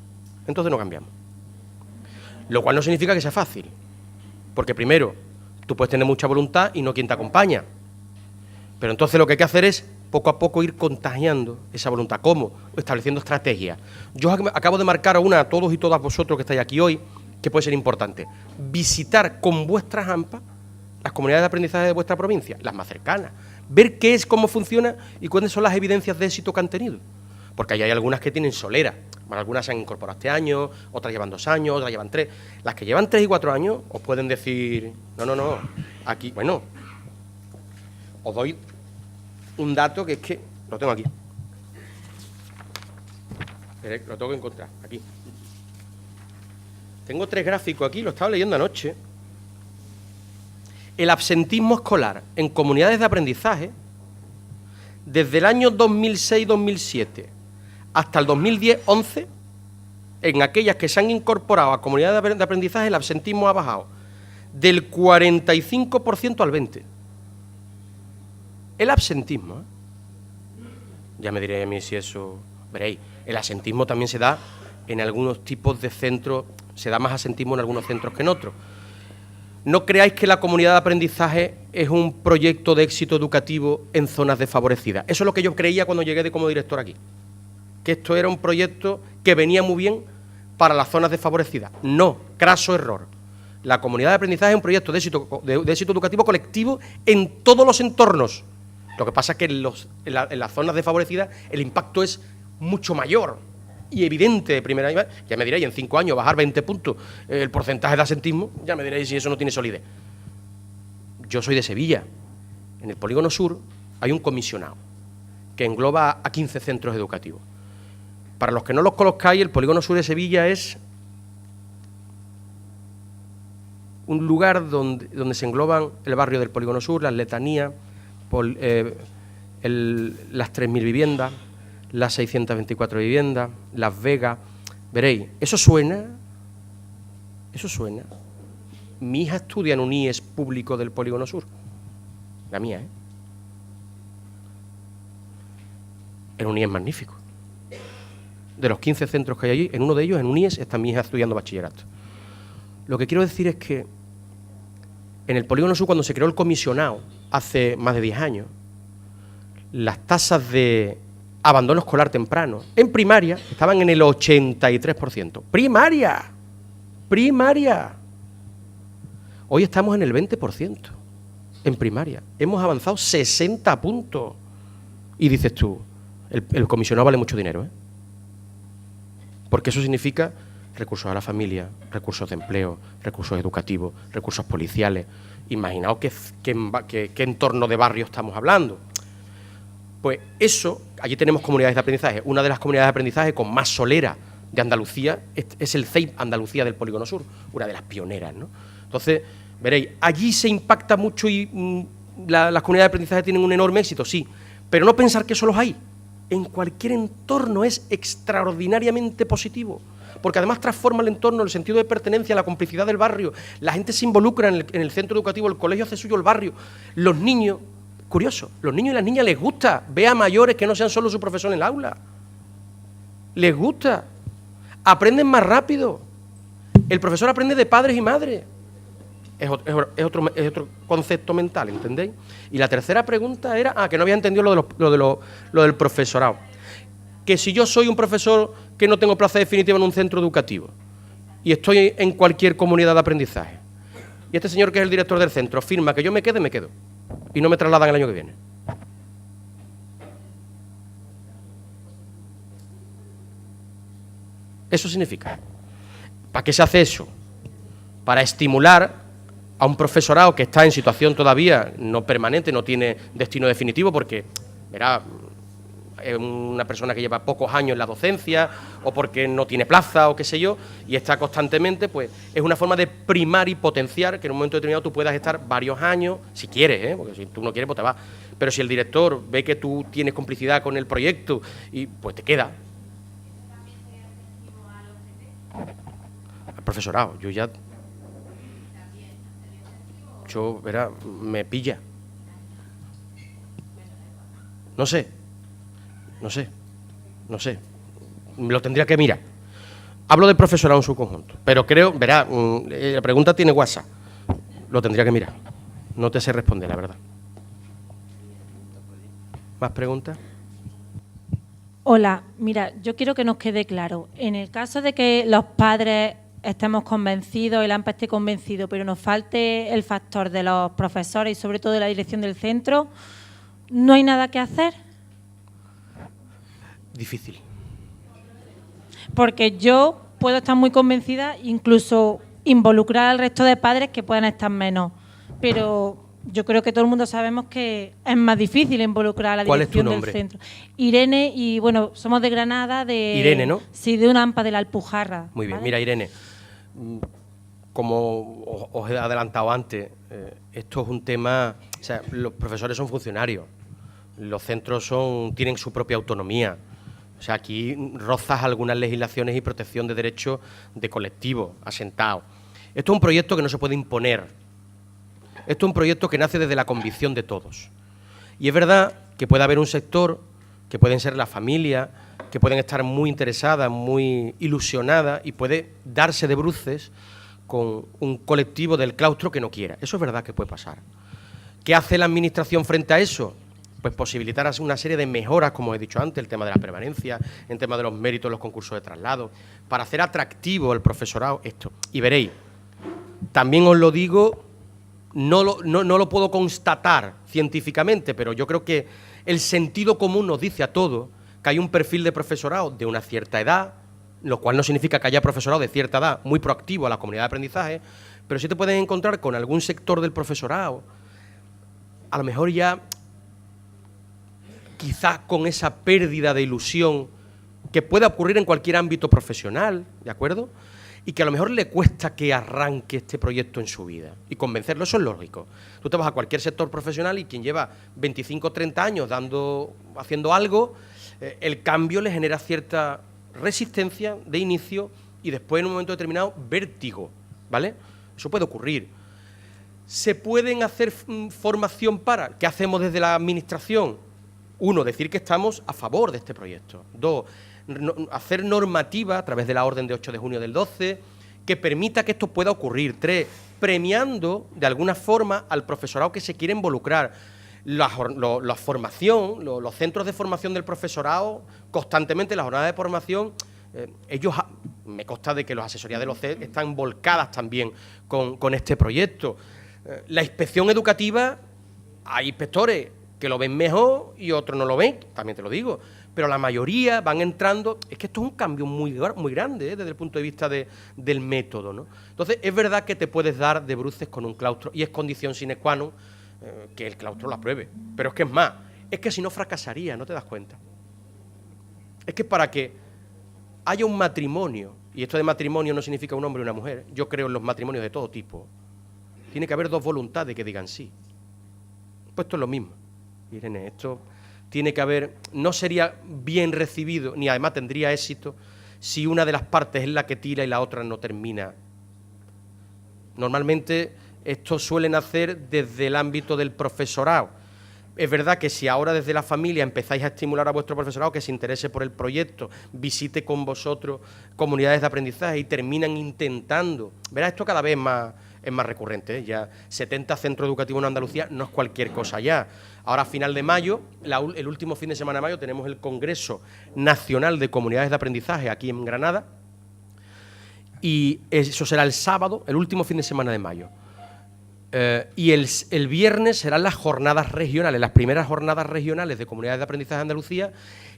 Entonces no cambiamos. Lo cual no significa que sea fácil. Porque primero, tú puedes tener mucha voluntad y no quien te acompaña. Pero entonces lo que hay que hacer es poco a poco ir contagiando esa voluntad. ¿Cómo? Estableciendo estrategias. Yo acabo de marcar una a todos y todas vosotros que estáis aquí hoy, que puede ser importante. Visitar con vuestras AMPA las comunidades de aprendizaje de vuestra provincia, las más cercanas. Ver qué es, cómo funciona y cuáles son las evidencias de éxito que han tenido. Porque ahí hay algunas que tienen solera. Bueno, algunas se han incorporado este año, otras llevan 2 años, otras llevan 3. Las que llevan 3 y 4 años os pueden decir, no, aquí, bueno, os doy un dato que es que lo tengo aquí. Lo tengo que encontrar, aquí. Tengo 3 gráficos aquí, lo estaba leyendo anoche. El absentismo escolar en comunidades de aprendizaje, desde el año 2006-2007 hasta el 2010-11, en aquellas que se han incorporado a comunidades de aprendizaje, el absentismo ha bajado del 45% al 20%. El absentismo, ya me diréis a mí si eso... Veréis, el absentismo también se da en algunos tipos de centros, se da más absentismo en algunos centros que en otros. No creáis que la comunidad de aprendizaje es un proyecto de éxito educativo en zonas desfavorecidas. Eso es lo que yo creía cuando llegué como director aquí. Que esto era un proyecto que venía muy bien para las zonas desfavorecidas. No, craso error. La comunidad de aprendizaje es un proyecto de éxito educativo colectivo en todos los entornos. Lo que pasa es que en las zonas desfavorecidas el impacto es mucho mayor y evidente de primera vez. Ya me diréis, en 5 años bajar 20 puntos el porcentaje de absentismo, ya me diréis si eso no tiene solidez. Yo soy de Sevilla. En el Polígono Sur hay un comisionado que engloba a 15 centros educativos. Para los que no los conozcáis, el Polígono Sur de Sevilla es un lugar donde se engloban el barrio del Polígono Sur, las letanías, las 3.000 viviendas, las 624 viviendas, Las Vegas. Veréis, eso suena. Mi hija estudia en un IES público del Polígono Sur. La mía, ¿eh? En un IES magnífico. De los 15 centros que hay allí, en uno de ellos, en un IES, está mi hija estudiando bachillerato. Lo que quiero decir es que en el Polígono Sur, cuando se creó el comisionado, hace más de 10 años, las tasas de abandono escolar temprano en primaria estaban en el 83%. ¡Primaria! Hoy estamos en el 20% en primaria. Hemos avanzado 60 puntos. Y dices tú, el comisionado vale mucho dinero, ¿eh? Porque eso significa recursos a la familia, recursos de empleo, recursos educativos, recursos policiales. Imaginaos qué entorno de barrio estamos hablando. Pues eso, allí tenemos comunidades de aprendizaje. Una de las comunidades de aprendizaje con más solera de Andalucía es el CEIP Andalucía del Polígono Sur, una de las pioneras, ¿no? Entonces, veréis, allí se impacta mucho y las comunidades de aprendizaje tienen un enorme éxito, sí, pero no pensar que solo hay. En cualquier entorno es extraordinariamente positivo, porque además transforma el entorno, el sentido de pertenencia, la complicidad del barrio, la gente se involucra en el centro educativo, el colegio hace suyo el barrio, los niños, curioso, los niños y las niñas les gusta ver a mayores que no sean solo su profesor en el aula, les gusta, aprenden más rápido, el profesor aprende de padres y madres, es otro concepto mental, ¿entendéis? Y la tercera pregunta era, que no había entendido lo del profesorado. Que si yo soy un profesor que no tengo plaza definitiva en un centro educativo y estoy en cualquier comunidad de aprendizaje, y este señor que es el director del centro firma que yo me quedo, y no me trasladan el año que viene. Eso significa. ¿Para qué se hace eso? Para estimular a un profesorado que está en situación todavía no permanente, no tiene destino definitivo, porque, verá, es una persona que lleva pocos años en la docencia, o porque no tiene plaza, o qué sé yo, y está constantemente, pues es una forma de primar y potenciar que en un momento determinado tú puedas estar varios años, si quieres, porque si tú no quieres, pues te vas. Pero si el director ve que tú tienes complicidad con el proyecto, y pues te queda. Al profesorado, verá, me pilla. No sé. Me lo tendría que mirar. Hablo del profesorado en su conjunto, pero creo, verá, la pregunta tiene WhatsApp. Lo tendría que mirar. No te sé responder, la verdad. ¿Más preguntas? Hola, mira, yo quiero que nos quede claro. En el caso de que los padres estemos convencidos, el AMPA esté convencido, pero nos falte el factor de los profesores y sobre todo de la dirección del centro, ¿no hay nada que hacer? Difícil. Porque yo puedo estar muy convencida, incluso involucrar al resto de padres que puedan estar menos. Pero yo creo que todo el mundo sabemos que es más difícil involucrar a la dirección del centro. Irene, y bueno, somos de Granada, Irene, ¿no? Sí, de una AMPA de la Alpujarra. Muy bien, ¿vale? Mira, Irene, como os he adelantado antes, esto es un tema, o sea, los profesores son funcionarios, los centros tienen su propia autonomía. O sea, aquí rozas algunas legislaciones y protección de derechos de colectivos asentados. Esto es un proyecto que no se puede imponer. Esto es un proyecto que nace desde la convicción de todos. Y es verdad que puede haber un sector, que pueden ser las familias, que pueden estar muy interesadas, muy ilusionadas, y puede darse de bruces con un colectivo del claustro que no quiera. Eso es verdad que puede pasar. ¿Qué hace la Administración frente a eso? Pues posibilitar una serie de mejoras, como he dicho antes, el tema de la permanencia, el tema de los méritos, los concursos de traslado, para hacer atractivo el profesorado esto. Y veréis, también os lo digo, no lo puedo constatar científicamente, pero yo creo que el sentido común nos dice a todos que hay un perfil de profesorado de una cierta edad, lo cual no significa que haya profesorado de cierta edad muy proactivo a la comunidad de aprendizaje, pero sí te puedes encontrar con algún sector del profesorado, a lo mejor ya quizás con esa pérdida de ilusión que puede ocurrir en cualquier ámbito profesional, ¿de acuerdo? Y que a lo mejor le cuesta que arranque este proyecto en su vida. Y convencerlo, eso es lógico. Tú te vas a cualquier sector profesional y quien lleva 25 o 30 años haciendo algo, el cambio le genera cierta resistencia de inicio y después en un momento determinado vértigo, ¿vale? Eso puede ocurrir. ¿Se pueden hacer formación para? ¿Qué hacemos desde la Administración? Uno, decir que estamos a favor de este proyecto. Dos, hacer normativa a través de la orden de 8 de junio del 12 que permita que esto pueda ocurrir. Tres, premiando de alguna forma al profesorado que se quiere involucrar. La formación, los centros de formación del profesorado, constantemente las jornadas de formación, ellos, me consta de que las asesorías de los CED están volcadas también con este proyecto. La inspección educativa, hay inspectores que lo ven mejor y otros no lo ven, también te lo digo, pero la mayoría van entrando. Es que esto es un cambio muy grande desde el punto de vista del método, ¿no? Entonces, es verdad que te puedes dar de bruces con un claustro y es condición sine qua non que el claustro lo apruebe, pero es que es más, es que si no fracasaría, ¿no te das cuenta? Es que para que haya un matrimonio, y esto de matrimonio no significa un hombre y una mujer, yo creo en los matrimonios de todo tipo, tiene que haber dos voluntades que digan sí. Pues esto es lo mismo. Irene, esto tiene que haber, no sería bien recibido, ni además tendría éxito, si una de las partes es la que tira y la otra no termina. Normalmente esto suelen hacer desde el ámbito del profesorado. Es verdad que si ahora desde la familia empezáis a estimular a vuestro profesorado que se interese por el proyecto, visite con vosotros comunidades de aprendizaje y terminan intentando, verás, esto cada vez es más recurrente, ¿eh? Ya 70 centros educativos en Andalucía no es cualquier cosa ya. Ahora a final de mayo, el último fin de semana de mayo, tenemos el Congreso Nacional de Comunidades de Aprendizaje aquí en Granada y eso será el sábado, el último fin de semana de mayo. Y el viernes serán las jornadas regionales, las primeras jornadas regionales de comunidades de aprendizaje de Andalucía,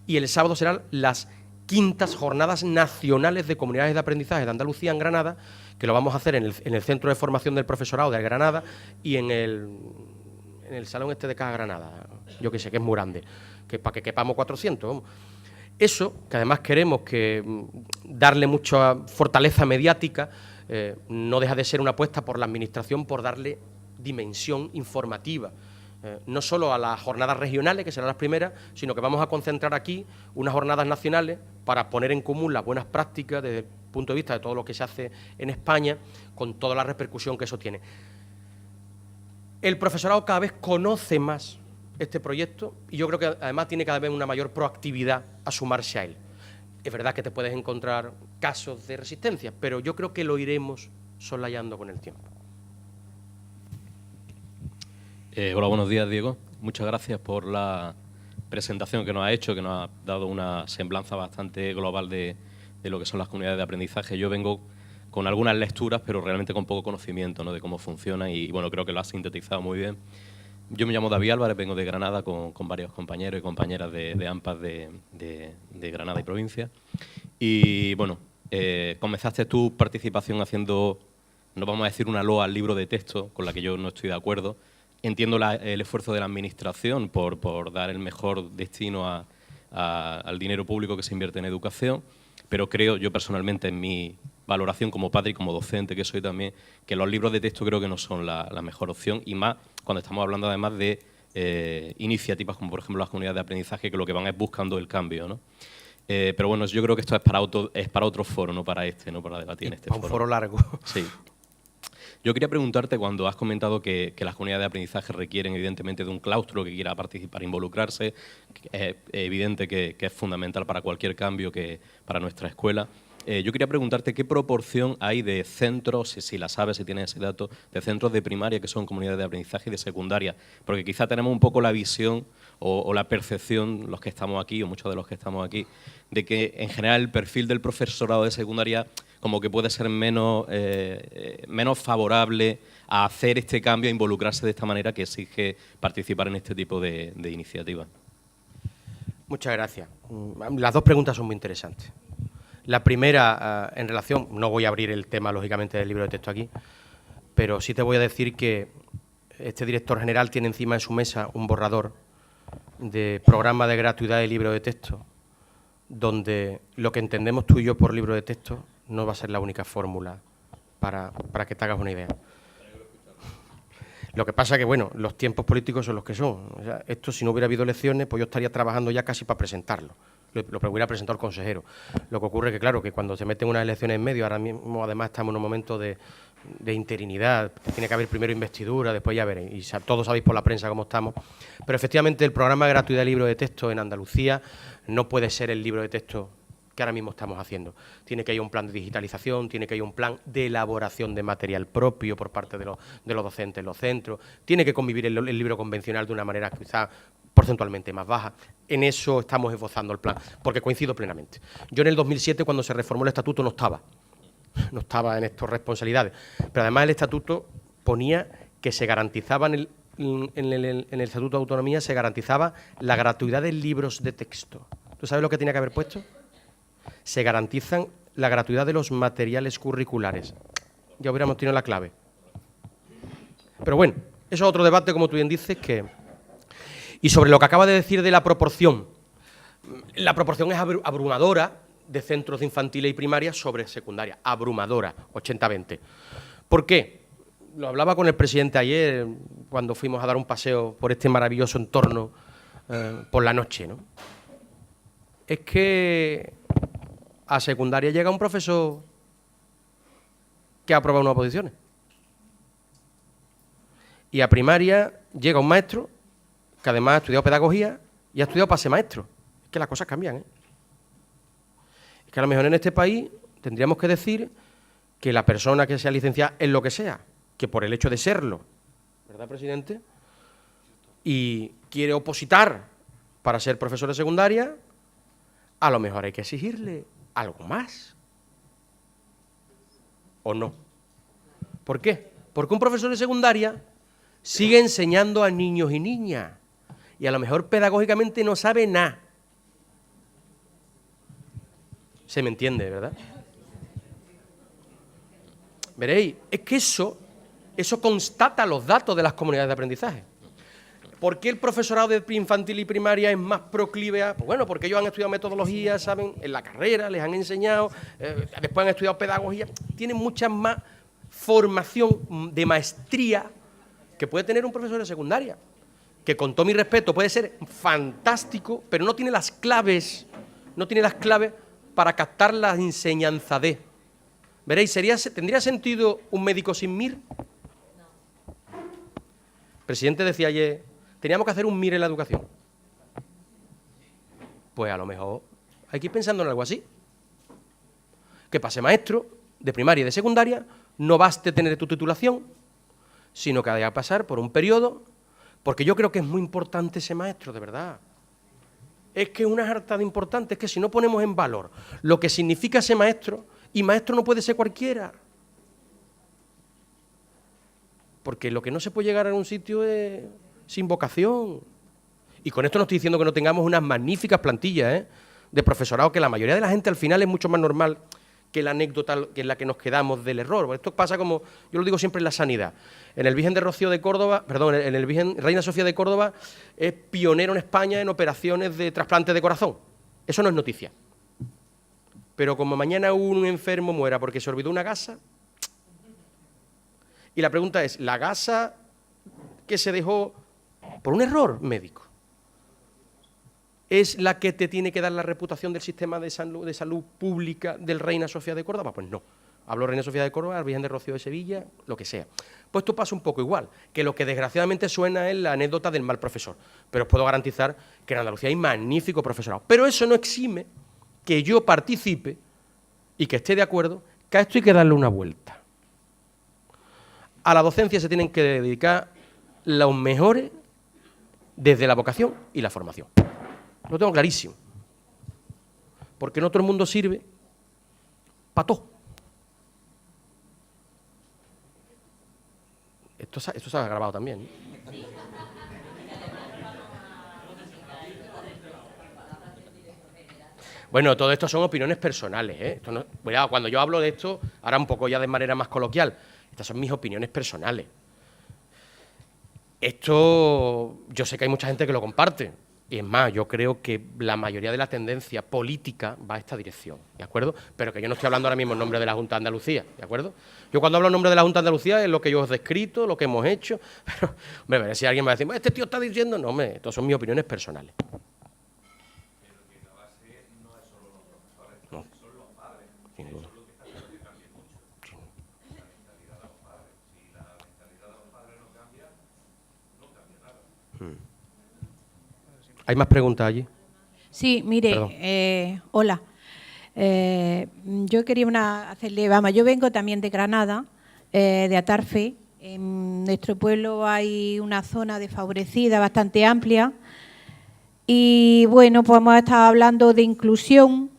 y el sábado serán las quintas jornadas nacionales de comunidades de aprendizaje de Andalucía en Granada, que lo vamos a hacer en el Centro de Formación del Profesorado de Granada y en el Salón este de Caja Granada, yo que sé, que es muy grande, que para que quepamos 400, vamos. Eso, que además queremos darle mucha fortaleza mediática, no deja de ser una apuesta por la Administración por darle dimensión informativa, no solo a las jornadas regionales, que serán las primeras, sino que vamos a concentrar aquí unas jornadas nacionales para poner en común las buenas prácticas desde el punto de vista de todo lo que se hace en España, con toda la repercusión que eso tiene. El profesorado cada vez conoce más este proyecto y yo creo que además tiene cada vez una mayor proactividad a sumarse a él. Es verdad que te puedes encontrar casos de resistencia, pero yo creo que lo iremos soslayando con el tiempo. Hola, buenos días, Diego. Muchas gracias por la presentación que nos ha hecho, que nos ha dado una semblanza bastante global de lo que son las comunidades de aprendizaje. Yo vengo con algunas lecturas, pero realmente con poco conocimiento, ¿no?, de cómo funcionan y, bueno, creo que lo has sintetizado muy bien. Yo me llamo David Álvarez, vengo de Granada con varios compañeros y compañeras de AMPAs de Granada y provincia. Y, bueno, comenzaste tu participación haciendo, no vamos a decir una loa al libro de texto, con la que yo no estoy de acuerdo. Entiendo el esfuerzo de la Administración por dar el mejor destino al dinero público que se invierte en educación, pero creo, yo personalmente, en mi valoración como padre y como docente que soy también, que los libros de texto creo que no son la mejor opción, y más cuando estamos hablando además de iniciativas como por ejemplo las comunidades de aprendizaje, que lo que van es buscando el cambio, ¿no? Pero bueno, yo creo que esto es para otro foro, no para no para debatir en este foro. Un foro largo. Sí. Yo quería preguntarte, cuando has comentado que las comunidades de aprendizaje requieren evidentemente de un claustro que quiera participar, involucrarse, es evidente que es fundamental para cualquier cambio para nuestra escuela. Yo quería preguntarte qué proporción hay de centros, si la sabes, si tienes ese dato, de centros de primaria que son comunidades de aprendizaje y de secundaria, porque quizá tenemos un poco la visión o la percepción, los que estamos aquí, o muchos de los que estamos aquí, de que en general el perfil del profesorado de secundaria como que puede ser menos favorable a hacer este cambio, a involucrarse de esta manera que exige participar en este tipo de iniciativas. Muchas gracias. Las dos preguntas son muy interesantes. La primera, en relación, no voy a abrir el tema, lógicamente, del libro de texto aquí, pero sí te voy a decir que este director general tiene encima de su mesa un borrador de programa de gratuidad de libro de texto, donde lo que entendemos tú y yo por libro de texto no va a ser la única fórmula para que te hagas una idea. Lo que pasa es que, bueno, los tiempos políticos son los que son. O sea, esto, si no hubiera habido elecciones, pues yo estaría trabajando ya casi para presentarlo. Lo hubiera presentado el consejero. Lo que ocurre es que, claro, que cuando se meten unas elecciones en medio, ahora mismo además estamos en un momento de interinidad, tiene que haber primero investidura, después ya veréis, y todos sabéis por la prensa cómo estamos. Pero efectivamente el programa de gratuidad de libro de texto en Andalucía no puede ser el libro de texto que ahora mismo estamos haciendo. Tiene que haber un plan de digitalización, tiene que haber un plan de elaboración de material propio por parte de los docentes en los centros, tiene que convivir el libro convencional de una manera quizá porcentualmente más baja. En eso estamos esbozando el plan, porque coincido plenamente. Yo en el 2007, cuando se reformó el estatuto, no estaba en estas responsabilidades, pero además el estatuto ponía que se garantizaba en el Estatuto de Autonomía se garantizaba la gratuidad de libros de texto. ¿Tú sabes lo que tenía que haber puesto? Se garantizan la gratuidad de los materiales curriculares. Ya hubiéramos tenido la clave. Pero bueno, eso es otro debate, como tú bien dices, Y sobre lo que acaba de decir de la proporción es abrumadora de centros de infantiles y primaria sobre secundaria, abrumadora, 80-20. ¿Por qué? Lo hablaba con el presidente ayer cuando fuimos a dar un paseo por este maravilloso entorno por la noche, ¿no? Es que a secundaria llega un profesor que ha aprobado unas oposiciones. Y a primaria llega un maestro que además ha estudiado pedagogía y ha estudiado para ser maestro. Es que las cosas cambian, ¿eh? Es que a lo mejor en este país tendríamos que decir que la persona que sea licenciada en lo que sea, que por el hecho de serlo, ¿verdad, presidente? Y quiere opositar para ser profesor de secundaria, a lo mejor hay que exigirle algo más. ¿O no? ¿Por qué? Porque un profesor de secundaria sigue enseñando a niños y niñas y a lo mejor pedagógicamente no sabe nada. Se me entiende, ¿verdad? Veréis, es que eso constata los datos de las comunidades de aprendizaje. ¿Por qué el profesorado de infantil y primaria es más proclive a...? Pues bueno, porque ellos han estudiado metodología, saben, en la carrera, les han enseñado, después han estudiado pedagogía, tienen mucha más formación de maestría que puede tener un profesor de secundaria, que con todo mi respeto puede ser fantástico, pero no tiene las claves, para captar la enseñanza de. Veréis, ¿tendría sentido un médico sin MIR? El presidente decía ayer, teníamos que hacer un MIR en la educación. Pues a lo mejor hay que ir pensando en algo así. Que para ser maestro de primaria y de secundaria no baste tener tu titulación, sino que haya que pasar por un periodo, porque yo creo que es muy importante ese maestro, de verdad. Es que es una hartada importante, es que si no ponemos en valor lo que significa ese maestro, y maestro no puede ser cualquiera. Porque lo que no se puede llegar a un sitio es sin vocación. Y con esto no estoy diciendo que no tengamos unas magníficas plantillas de profesorado, que la mayoría de la gente al final es mucho más normal que la anécdota que en la que nos quedamos del error. Porque esto pasa como, yo lo digo siempre en la sanidad. En el Virgen de Rocío de Córdoba, perdón, en el Virgen Reina Sofía de Córdoba es pionero en España en operaciones de trasplante de corazón. Eso no es noticia. Pero como mañana un enfermo muera porque se olvidó una gasa, y la pregunta es, ¿la gasa que se dejó por un error médico es la que te tiene que dar la reputación del sistema de salud pública del Reina Sofía de Córdoba? Pues no. Hablo Reina Sofía de Córdoba, Virgen de Rocío de Sevilla, lo que sea. Pues esto pasa un poco igual, que lo que desgraciadamente suena es la anécdota del mal profesor. Pero os puedo garantizar que en Andalucía hay magnífico profesorado. Pero eso no exime que yo participe y que esté de acuerdo que a esto hay que darle una vuelta. A la docencia se tienen que dedicar los mejores desde la vocación y la formación. Lo tengo clarísimo. Porque no todo el mundo sirve para todo. Esto se ha grabado también, ¿no? Bueno, todo esto son opiniones personales, ¿eh? Esto no, cuando yo hablo de esto, ahora un poco ya de manera más coloquial, estas son mis opiniones personales. Esto, yo sé que hay mucha gente que lo comparte, y es más, yo creo que la mayoría de la tendencia política va a esta dirección, ¿de acuerdo? Pero que yo no estoy hablando ahora mismo en nombre de la Junta de Andalucía, ¿de acuerdo? Yo cuando hablo en nombre de la Junta de Andalucía es lo que yo os he descrito, lo que hemos hecho, pero, hombre, si alguien me va a decir, este tío está diciendo, no, hombre, estas son mis opiniones personales. ¿Hay más preguntas allí? Sí, mire, hola. Yo quería hacerle, yo vengo también de Granada, de Atarfe. En nuestro pueblo hay una zona desfavorecida bastante amplia. Y bueno, pues hemos estado hablando de inclusión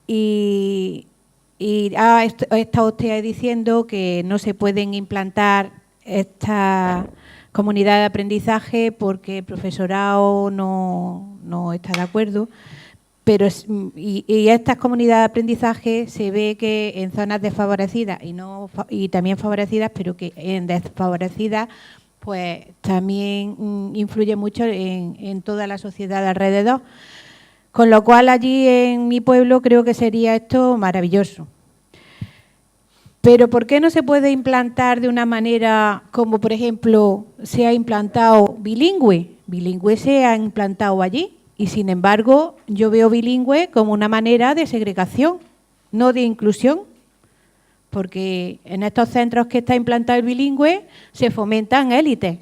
y ha estado usted diciendo que no se pueden implantar estas comunidad de aprendizaje porque el profesorado no está de acuerdo, pero y estas comunidades de aprendizaje se ve que en zonas desfavorecidas y también favorecidas, pero que en desfavorecidas pues también influye mucho en toda la sociedad de alrededor, con lo cual allí en mi pueblo creo que sería esto maravilloso. Pero ¿por qué no se puede implantar de una manera como, por ejemplo, se ha implantado bilingüe? Bilingüe se ha implantado allí y, sin embargo, yo veo bilingüe como una manera de segregación, no de inclusión, porque en estos centros que está implantado el bilingüe se fomentan élites.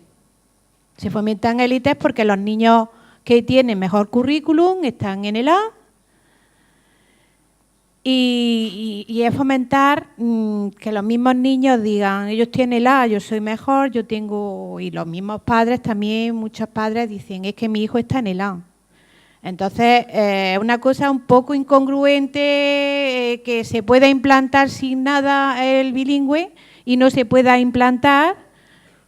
Se fomentan élites porque los niños que tienen mejor currículum están en el A. Y es fomentar que los mismos niños digan, ellos tienen el A, yo soy mejor, yo tengo... Y los mismos padres también, muchos padres dicen, es que mi hijo está en el A. Entonces, una cosa un poco incongruente que se pueda implantar sin nada el bilingüe y no se pueda implantar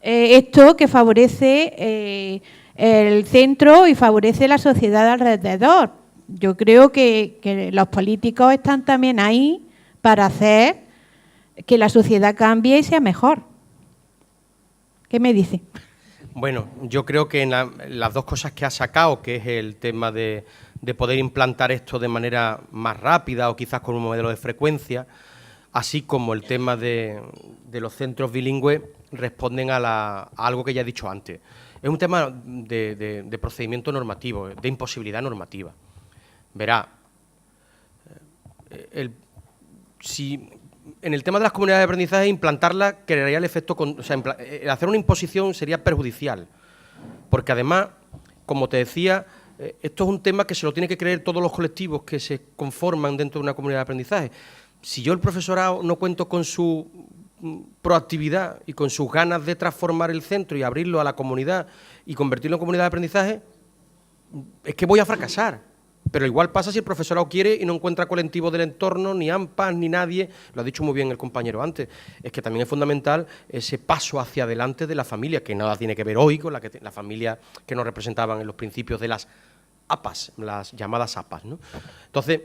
esto que favorece el centro y favorece la sociedad alrededor. Yo creo que los políticos están también ahí para hacer que la sociedad cambie y sea mejor. ¿Qué me dice? Bueno, yo creo que en las dos cosas que ha sacado, que es el tema de poder implantar esto de manera más rápida o quizás con un modelo de frecuencia, así como el tema de los centros bilingües, responden a algo que ya he dicho antes. Es un tema de procedimiento normativo, de imposibilidad normativa. Verá, si en el tema de las comunidades de aprendizaje, implantarla crearía el efecto, hacer una imposición sería perjudicial, porque además, como te decía, esto es un tema que se lo tiene que creer todos los colectivos que se conforman dentro de una comunidad de aprendizaje. Si yo, el profesorado, no cuento con su proactividad y con sus ganas de transformar el centro y abrirlo a la comunidad y convertirlo en comunidad de aprendizaje, es que voy a fracasar. Pero igual pasa si el profesorado quiere y no encuentra colectivos del entorno, ni AMPAs, ni nadie. Lo ha dicho muy bien el compañero antes. Es que también es fundamental ese paso hacia adelante de la familia, que nada tiene que ver hoy con la familia que nos representaban en los principios de las APAs, las llamadas APAs, ¿no? Entonces,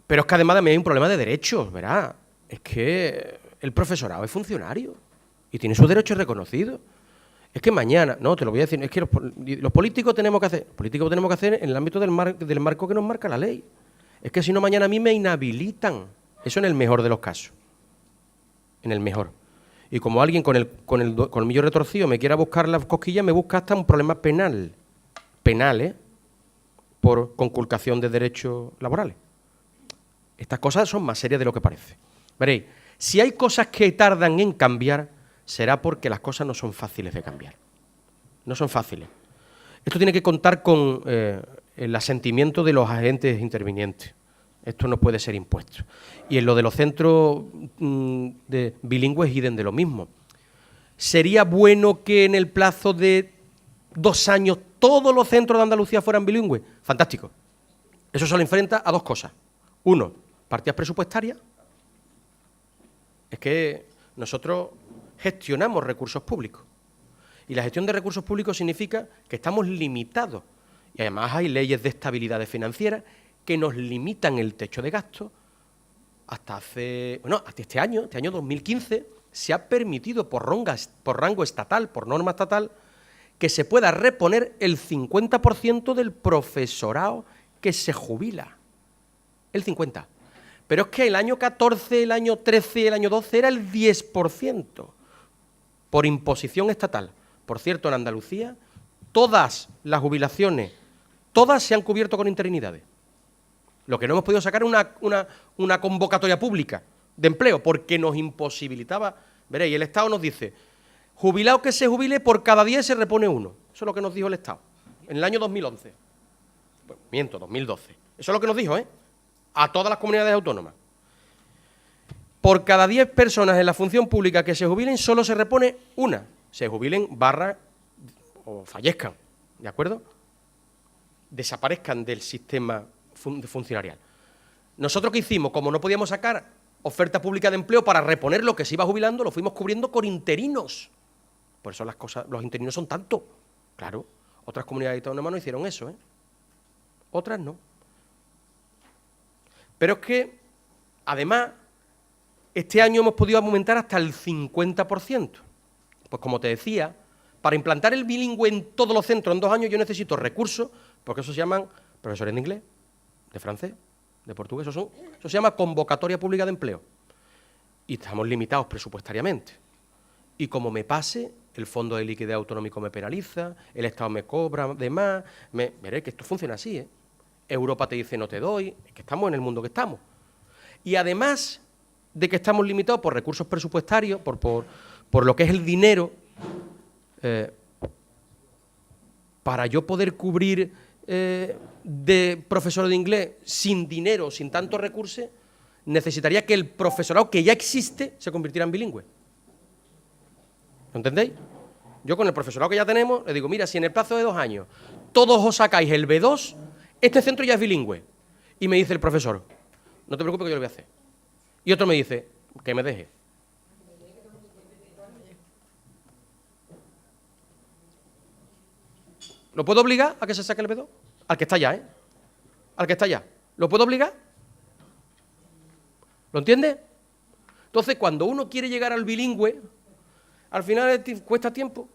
pero es que además también hay un problema de derechos, ¿verdad? Es que el profesorado es funcionario y tiene sus derechos reconocidos. Es que mañana, no, te lo voy a decir, es que los políticos tenemos que hacer en el ámbito del marco que nos marca la ley. Es que si no, mañana a mí me inhabilitan. Eso en el mejor de los casos. En el mejor. Y como alguien con el colmillo retorcido me quiera buscar las cosquillas, me busca hasta un problema penal. Penal, ¿eh? Por conculcación de derechos laborales. Estas cosas son más serias de lo que parece. Veréis, si hay cosas que tardan en cambiar, será porque las cosas no son fáciles de cambiar. No son fáciles. Esto tiene que contar con el asentimiento de los agentes intervinientes. Esto no puede ser impuesto. Y en lo de los centros de bilingües, idem de lo mismo. ¿Sería bueno que en el plazo de 2 años todos los centros de Andalucía fueran bilingües? Fantástico. Eso se lo enfrenta a dos cosas. Uno, partidas presupuestarias. Es que nosotros gestionamos recursos públicos. Y la gestión de recursos públicos significa que estamos limitados. Y además hay leyes de estabilidad financiera que nos limitan el techo de gasto. Hasta este año 2015, se ha permitido por rango estatal, por norma estatal, que se pueda reponer el 50% del profesorado que se jubila. El 50%. Pero es que el año 14, el año 13, el año 12 era el 10%. Por imposición estatal. Por cierto, en Andalucía, todas las jubilaciones, todas se han cubierto con interinidades. Lo que no hemos podido sacar es una convocatoria pública de empleo, porque nos imposibilitaba. Veréis, el Estado nos dice, jubilado que se jubile, por cada 10 se repone uno. Eso es lo que nos dijo el Estado, en el año 2011. Pues, miento, 2012. Eso es lo que nos dijo, ¿eh? A todas las comunidades autónomas. Por cada 10 personas en la función pública que se jubilen, solo se repone una. Se jubilen, o fallezcan, ¿de acuerdo? Desaparezcan del sistema funcionarial. ¿Nosotros qué hicimos? Como no podíamos sacar oferta pública de empleo para reponer lo que se iba jubilando, lo fuimos cubriendo con interinos. Por eso los interinos son tanto. Claro, otras comunidades autónomas no hicieron eso, ¿eh? Otras no. Pero es que, además, este año hemos podido aumentar hasta el 50%. Pues como te decía, para implantar el bilingüe en todos los centros en 2 años yo necesito recursos, porque eso se llaman profesores de inglés, de francés, de portugués, eso se llama convocatoria pública de empleo. Y estamos limitados presupuestariamente. Y como me pase, el fondo de liquidez autonómico me penaliza, el Estado me cobra de más, veré que esto funciona así, ¿eh? Europa te dice no te doy, es que estamos en el mundo que estamos. Y además de que estamos limitados por recursos presupuestarios, por lo que es el dinero, para yo poder cubrir de profesor de inglés sin dinero, sin tantos recursos, necesitaría que el profesorado que ya existe se convirtiera en bilingüe. ¿Lo entendéis? Yo con el profesorado que ya tenemos, le digo, mira, si en el plazo de 2 años todos os sacáis el B2, este centro ya es bilingüe. Y me dice el profesor, no te preocupes que yo lo voy a hacer. Y otro me dice, que me deje. ¿Lo puedo obligar a que se saque el B2? Al que está ya, ¿eh? al que está allá. ¿Lo puedo obligar? ¿Lo entiende? Entonces, cuando uno quiere llegar al bilingüe, al final cuesta tiempo,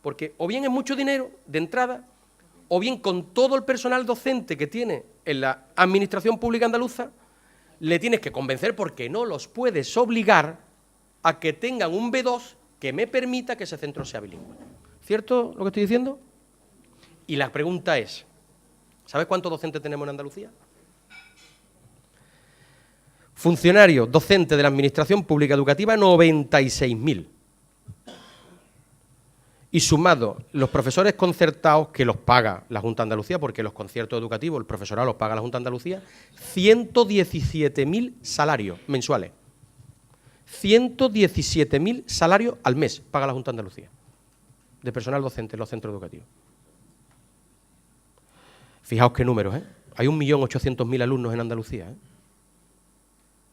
porque o bien es mucho dinero de entrada, o bien con todo el personal docente que tiene en la Administración Pública Andaluza, le tienes que convencer porque no los puedes obligar a que tengan un B2 que me permita que ese centro sea bilingüe. ¿Cierto lo que estoy diciendo? Y la pregunta es, ¿sabes cuántos docentes tenemos en Andalucía? Funcionarios docentes de la Administración Pública Educativa, 96.000. Y sumado los profesores concertados, que los paga la Junta de Andalucía, porque los conciertos educativos, el profesorado los paga la Junta de Andalucía, 117.000 salarios mensuales. 117.000 salarios al mes paga la Junta de Andalucía, de personal docente en los centros educativos. Fijaos qué números, ¿eh? Hay 1.800.000 alumnos en Andalucía, ¿eh?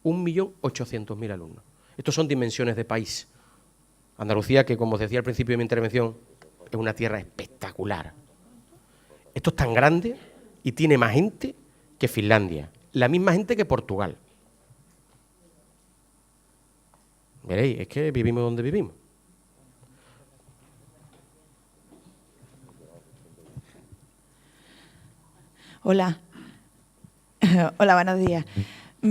1.800.000 alumnos. Estos son dimensiones de país. Andalucía, que como os decía al principio de mi intervención, es una tierra espectacular. Esto es tan grande y tiene más gente que Finlandia, la misma gente que Portugal. Veréis, es que vivimos donde vivimos. Hola. Hola, buenos días. Yo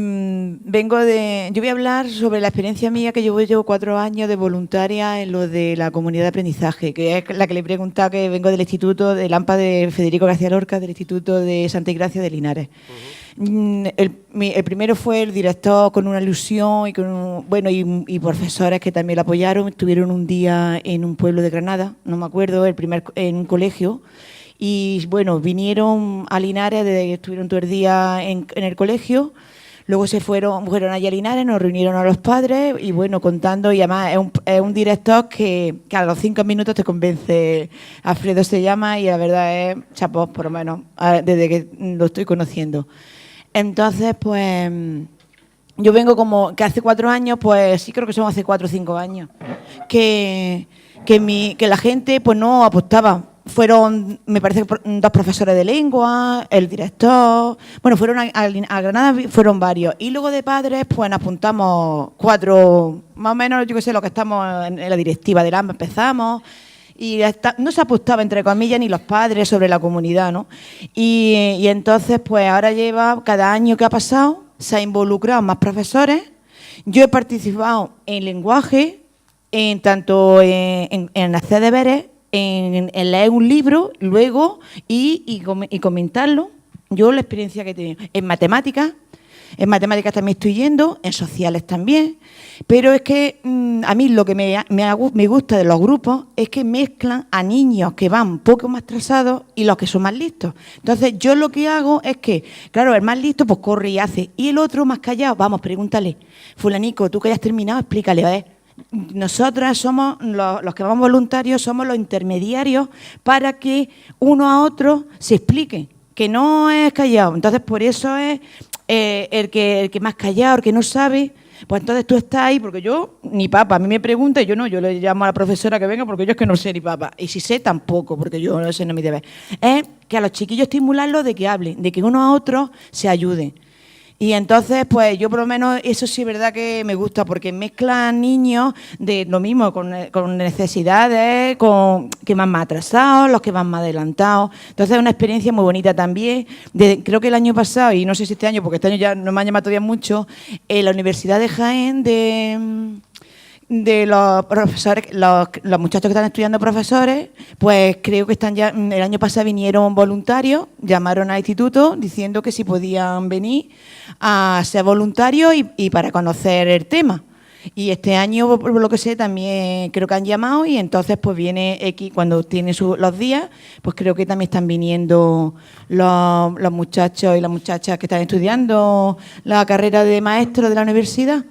voy a hablar sobre la experiencia mía, que llevo 4 años de voluntaria en lo de la comunidad de aprendizaje, que es la que le he preguntado, que vengo del Instituto de Lampa de Federico García Lorca, del Instituto de Santa Ignacia de Linares. El primero fue el director con una ilusión y profesores que también lo apoyaron. Estuvieron un día en un pueblo de Granada, no me acuerdo, en un colegio. Y bueno, vinieron a Linares, estuvieron todo el día en el colegio. Luego fueron allá a Linares, nos reunieron a los padres y bueno, contando, y además es un director que a los 5 minutos te convence. Alfredo se llama, y la verdad es chapó, por lo menos, desde que lo estoy conociendo. Entonces, pues, yo vengo como que hace 4 años, pues sí, creo que son hace 4 o 5 años, que la gente pues no apostaba. Fueron, me parece, 2 profesores de lengua, el director, bueno, fueron a Granada, fueron varios. Y luego de padres, pues nos apuntamos 4, más o menos, yo que sé, los que estamos en la directiva del AMP, empezamos. Y no se apostaba, entre comillas, ni los padres sobre la comunidad, ¿no? Y entonces, pues ahora cada año que ha pasado, se ha involucrado más profesores. Yo he participado en lenguaje, tanto en hacer deberes, en leer un libro, luego, y comentarlo. Yo la experiencia que he tenido en matemáticas también estoy yendo, en sociales también, pero es que a mí lo que me gusta de los grupos es que mezclan a niños que van un poco más atrasados y los que son más listos. Entonces yo lo que hago es que, claro, el más listo pues corre y hace, y el otro más callado, vamos, pregúntale, fulanico, tú que hayas terminado, explícale, a ver. Nosotras somos los que vamos voluntarios, somos los intermediarios para que uno a otro se explique, que no es callado. Entonces, por eso es el que más callado, el que no sabe, pues entonces tú estás ahí, porque yo ni papa, a mí me pregunta y yo le llamo a la profesora que venga, porque yo es que no sé ni papa, y si sé tampoco, porque yo no sé, no es mi deber. Es que a los chiquillos estimularlos de que hablen, de que uno a otro se ayuden. Y entonces, pues yo por lo menos eso sí es verdad que me gusta, porque mezclan niños de lo mismo, con necesidades, con que van más atrasados, los que van más adelantados. Entonces es una experiencia muy bonita también. Creo que el año pasado, y no sé si este año, porque este año ya no me han llamado todavía mucho, en la Universidad de Jaén de los profesores, los muchachos que están estudiando profesores, pues creo que están ya, el año pasado vinieron voluntarios, llamaron al instituto diciendo que si podían venir a ser voluntarios y para conocer el tema. Y este año, por lo que sé, también creo que han llamado, y entonces pues viene X, cuando tiene los días, pues creo que también están viniendo los muchachos y las muchachas que están estudiando la carrera de maestro de la universidad.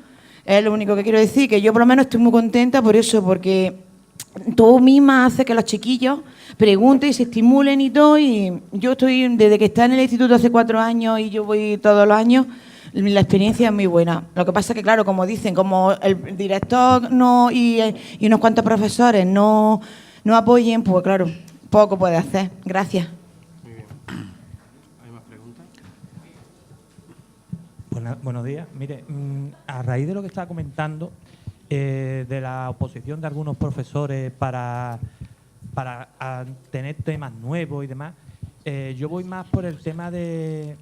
Es lo único que quiero decir, que yo por lo menos estoy muy contenta por eso, porque tú misma haces que los chiquillos pregunten y se estimulen y todo, y yo estoy, desde que está en el instituto hace 4 años y yo voy todos los años, la experiencia es muy buena. Lo que pasa es que, claro, como dicen, como el director y unos cuantos profesores no apoyen, pues claro, poco puede hacer. Gracias. Muy bien. ¿Hay más preguntas? Buenos días. Mire, a raíz de lo que estaba comentando, de la oposición de algunos profesores para tener temas nuevos y demás, yo voy más por el tema de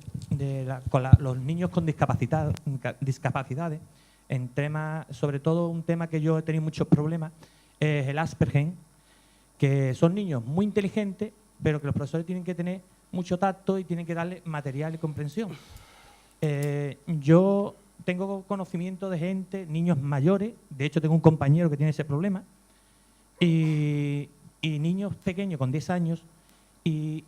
los niños con discapacidades, en temas, sobre todo un tema que yo he tenido muchos problemas, es el Asperger, que son niños muy inteligentes, pero que los profesores tienen que tener mucho tacto y tienen que darle material y comprensión. Yo tengo conocimiento de gente, niños mayores, de hecho tengo un compañero que tiene ese problema, y niños pequeños con 10 años, y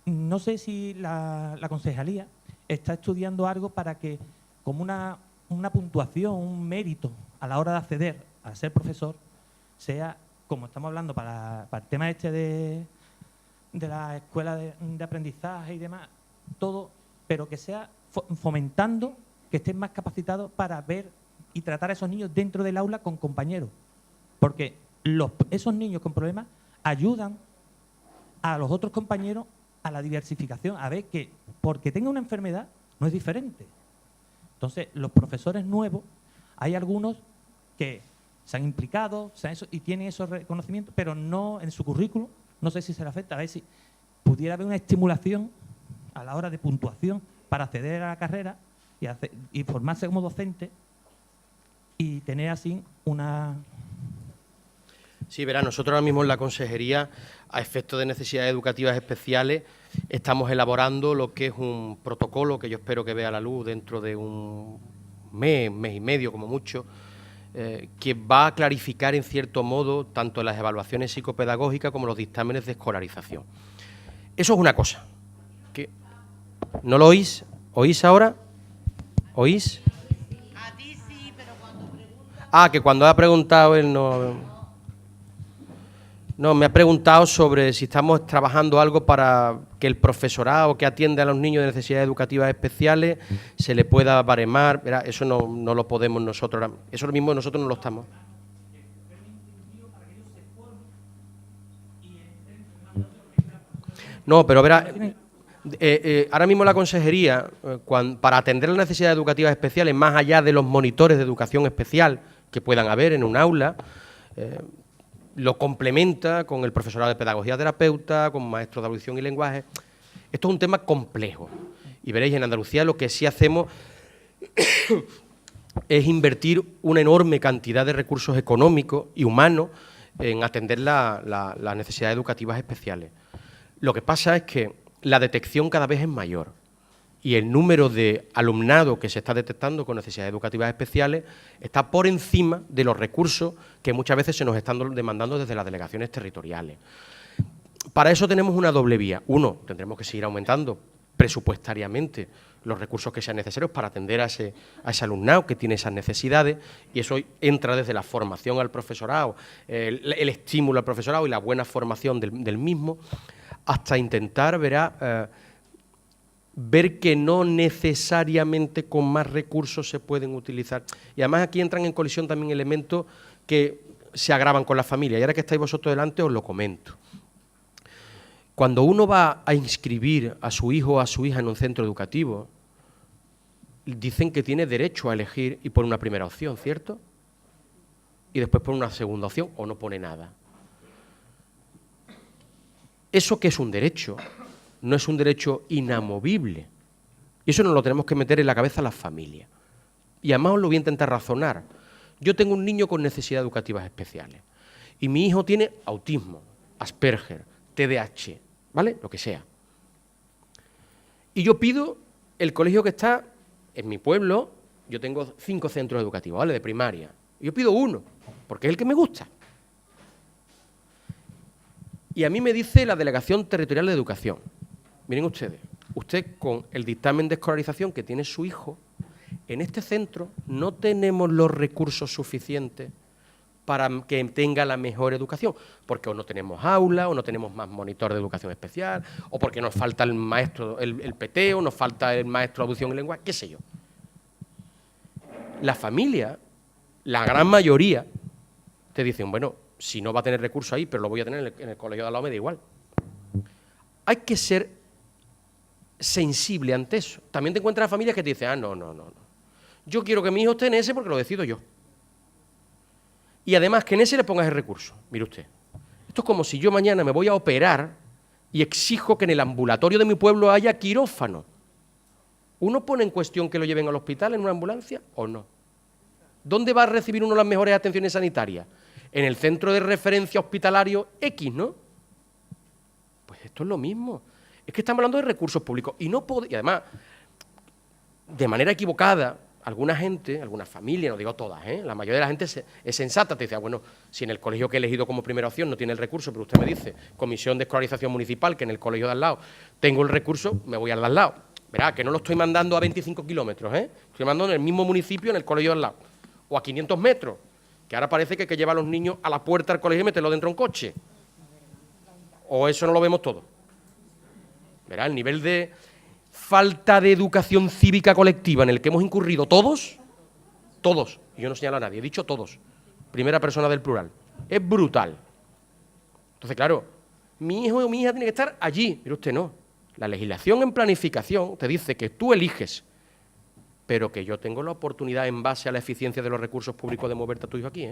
no sé si la concejalía está estudiando algo para que, como una puntuación, un mérito a la hora de acceder a ser profesor, sea, como estamos hablando para el tema este de la escuela de aprendizaje y demás, todo, pero que sea fomentando que estén más capacitados para ver y tratar a esos niños dentro del aula con compañeros. Porque esos niños con problemas ayudan a los otros compañeros a la diversificación, a ver que porque tenga una enfermedad no es diferente. Entonces, los profesores nuevos, hay algunos que se han implicado y tienen esos reconocimientos, pero no en su currículum, no sé si se le afecta, a ver si pudiera haber una estimulación a la hora de puntuación para acceder a la carrera y formarse como docente y tener así una... Sí, verá, nosotros ahora mismo en la consejería, a efectos de necesidades educativas especiales, estamos elaborando lo que es un protocolo que yo espero que vea la luz dentro de un mes y medio como mucho, que va a clarificar en cierto modo tanto las evaluaciones psicopedagógicas como los dictámenes de escolarización. Eso es una cosa. ¿No lo oís? ¿Oís ahora? ¿Oís? A ti sí, pero cuando preguntas... Ah, que cuando ha preguntado él no... No, me ha preguntado sobre si estamos trabajando algo para que el profesorado que atiende a los niños de necesidades educativas especiales se le pueda baremar. Verá, eso no lo podemos nosotros. Eso lo mismo nosotros no lo estamos. No, pero verá, ahora mismo la consejería, para atender las necesidades educativas especiales, más allá de los monitores de educación especial que puedan haber en un aula, lo complementa con el profesorado de pedagogía terapeuta, con maestros de audición y lenguaje. Esto es un tema complejo. Y veréis, en Andalucía lo que sí hacemos es invertir una enorme cantidad de recursos económicos y humanos en atender las necesidades educativas especiales. Lo que pasa es que la detección cada vez es mayor y el número de alumnado que se está detectando con necesidades educativas especiales está por encima de los recursos que muchas veces se nos están demandando desde las delegaciones territoriales. Para eso tenemos una doble vía. Uno, tendremos que seguir aumentando presupuestariamente los recursos que sean necesarios para atender a ese alumnado que tiene esas necesidades, y eso entra desde la formación al profesorado, el estímulo al profesorado y la buena formación del mismo, hasta intentar, ver que no necesariamente con más recursos se pueden utilizar. Y además aquí entran en colisión también elementos que se agravan con la familia. Y ahora que estáis vosotros delante os lo comento. Cuando uno va a inscribir a su hijo o a su hija en un centro educativo, dicen que tiene derecho a elegir y poner una primera opción, ¿cierto? Y después pone una segunda opción o no pone nada. Eso que es un derecho, no es un derecho inamovible. Y eso nos lo tenemos que meter en la cabeza a las familias. Y además os lo voy a intentar razonar. Yo tengo un niño con necesidades educativas especiales y mi hijo tiene autismo, Asperger, TDAH, ¿vale? Lo que sea. Y yo pido el colegio que está en mi pueblo, yo tengo 5 centros educativos, ¿vale? De primaria. Y yo pido uno, porque es el que me gusta. Y a mí me dice la Delegación Territorial de Educación, miren ustedes, usted con el dictamen de escolarización que tiene su hijo, en este centro no tenemos los recursos suficientes para que tenga la mejor educación, porque o no tenemos aula, o no tenemos más monitor de educación especial, o porque nos falta el maestro, el PT, o nos falta el maestro de audición y lenguaje, qué sé yo. La familia, la gran mayoría, te dicen, bueno, si no va a tener recursos ahí, pero lo voy a tener en el colegio de al lado, me da igual. Hay que ser sensible ante eso. También te encuentras familias que te dicen, no. Yo quiero que mi hijo esté en ese porque lo decido yo. Y además que en ese le pongas el recurso. Mire usted, esto es como si yo mañana me voy a operar y exijo que en el ambulatorio de mi pueblo haya quirófano. ¿Uno pone en cuestión que lo lleven al hospital en una ambulancia o no? ¿Dónde va a recibir uno las mejores atenciones sanitarias? En el centro de referencia hospitalario X, ¿no? Pues esto es lo mismo. Es que estamos hablando de recursos públicos y además, de manera equivocada, alguna gente, algunas familias, no digo todas, la mayoría de la gente es sensata, te dice, bueno, si en el colegio que he elegido como primera opción no tiene el recurso, pero usted me dice, comisión de escolarización municipal, que en el colegio de al lado tengo el recurso, me voy al de al lado. Verá, que no lo estoy mandando a 25 kilómetros, estoy mandando en el mismo municipio, en el colegio de al lado, o a 500 metros, que ahora parece que hay que llevar a los niños a la puerta del colegio y meterlo dentro de un coche. O eso no lo vemos todo. Verá, el nivel de falta de educación cívica colectiva en el que hemos incurrido todos, y yo no señalo a nadie, he dicho todos, primera persona del plural, es brutal. Entonces, claro, mi hijo o mi hija tiene que estar allí, pero usted no. La legislación en planificación te dice que tú eliges, pero que yo tengo la oportunidad en base a la eficiencia de los recursos públicos de moverte a tu hijo aquí,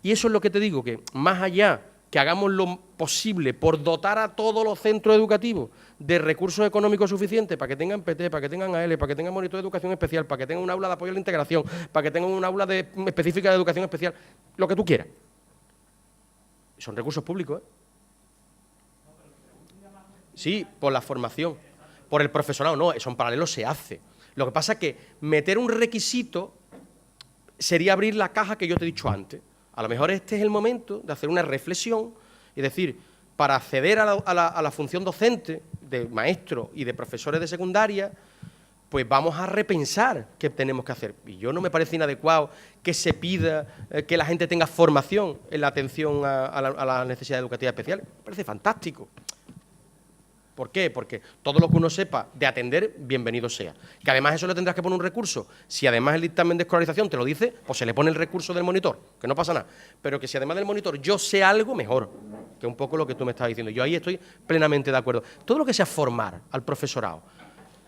Y eso es lo que te digo, que más allá que hagamos lo posible por dotar a todos los centros educativos de recursos económicos suficientes para que tengan PT, para que tengan AL, para que tengan monitor de educación especial, para que tengan un aula de apoyo a la integración, para que tengan un aula específica de educación especial, lo que tú quieras. Son recursos públicos, Sí, por la formación, por el profesorado, no, eso en paralelo se hace. Lo que pasa es que meter un requisito sería abrir la caja que yo te he dicho antes. A lo mejor este es el momento de hacer una reflexión y decir, para acceder a la función docente de maestros y de profesores de secundaria, pues vamos a repensar qué tenemos que hacer. Y yo no me parece inadecuado que se pida que la gente tenga formación en la atención a la necesidad educativa especial. Me parece fantástico. ¿Por qué? Porque todo lo que uno sepa de atender, bienvenido sea. Que además eso le tendrás que poner un recurso. Si además el dictamen de escolarización te lo dice, pues se le pone el recurso del monitor, que no pasa nada. Pero que si además del monitor yo sé algo, mejor. Que es un poco lo que tú me estás diciendo. Yo ahí estoy plenamente de acuerdo. Todo lo que sea formar al profesorado,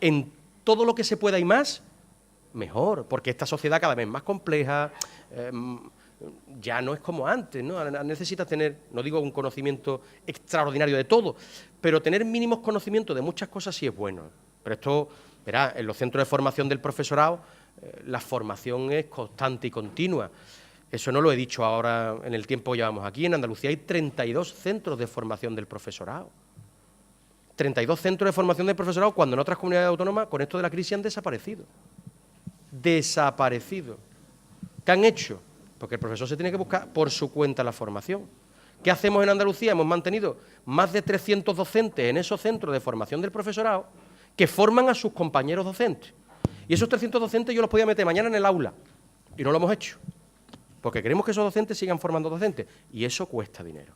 en todo lo que se pueda y más, mejor. Porque esta sociedad cada vez más compleja, ya no es como antes, ¿no? Necesitas tener, no digo un conocimiento extraordinario de todo, pero tener mínimos conocimientos de muchas cosas sí es bueno. Pero esto, verá, en los centros de formación del profesorado, la formación es constante y continua. Eso no lo he dicho ahora en el tiempo que llevamos aquí. En Andalucía hay 32 centros de formación del profesorado. 32 centros de formación del profesorado cuando en otras comunidades autónomas con esto de la crisis han desaparecido. Desaparecido. ¿Qué han hecho? Porque el profesor se tiene que buscar por su cuenta la formación. ¿Qué hacemos en Andalucía? Hemos mantenido más de 300 docentes en esos centros de formación del profesorado que forman a sus compañeros docentes. Y esos 300 docentes yo los podía meter mañana en el aula y no lo hemos hecho. Porque queremos que esos docentes sigan formando docentes. Y eso cuesta dinero.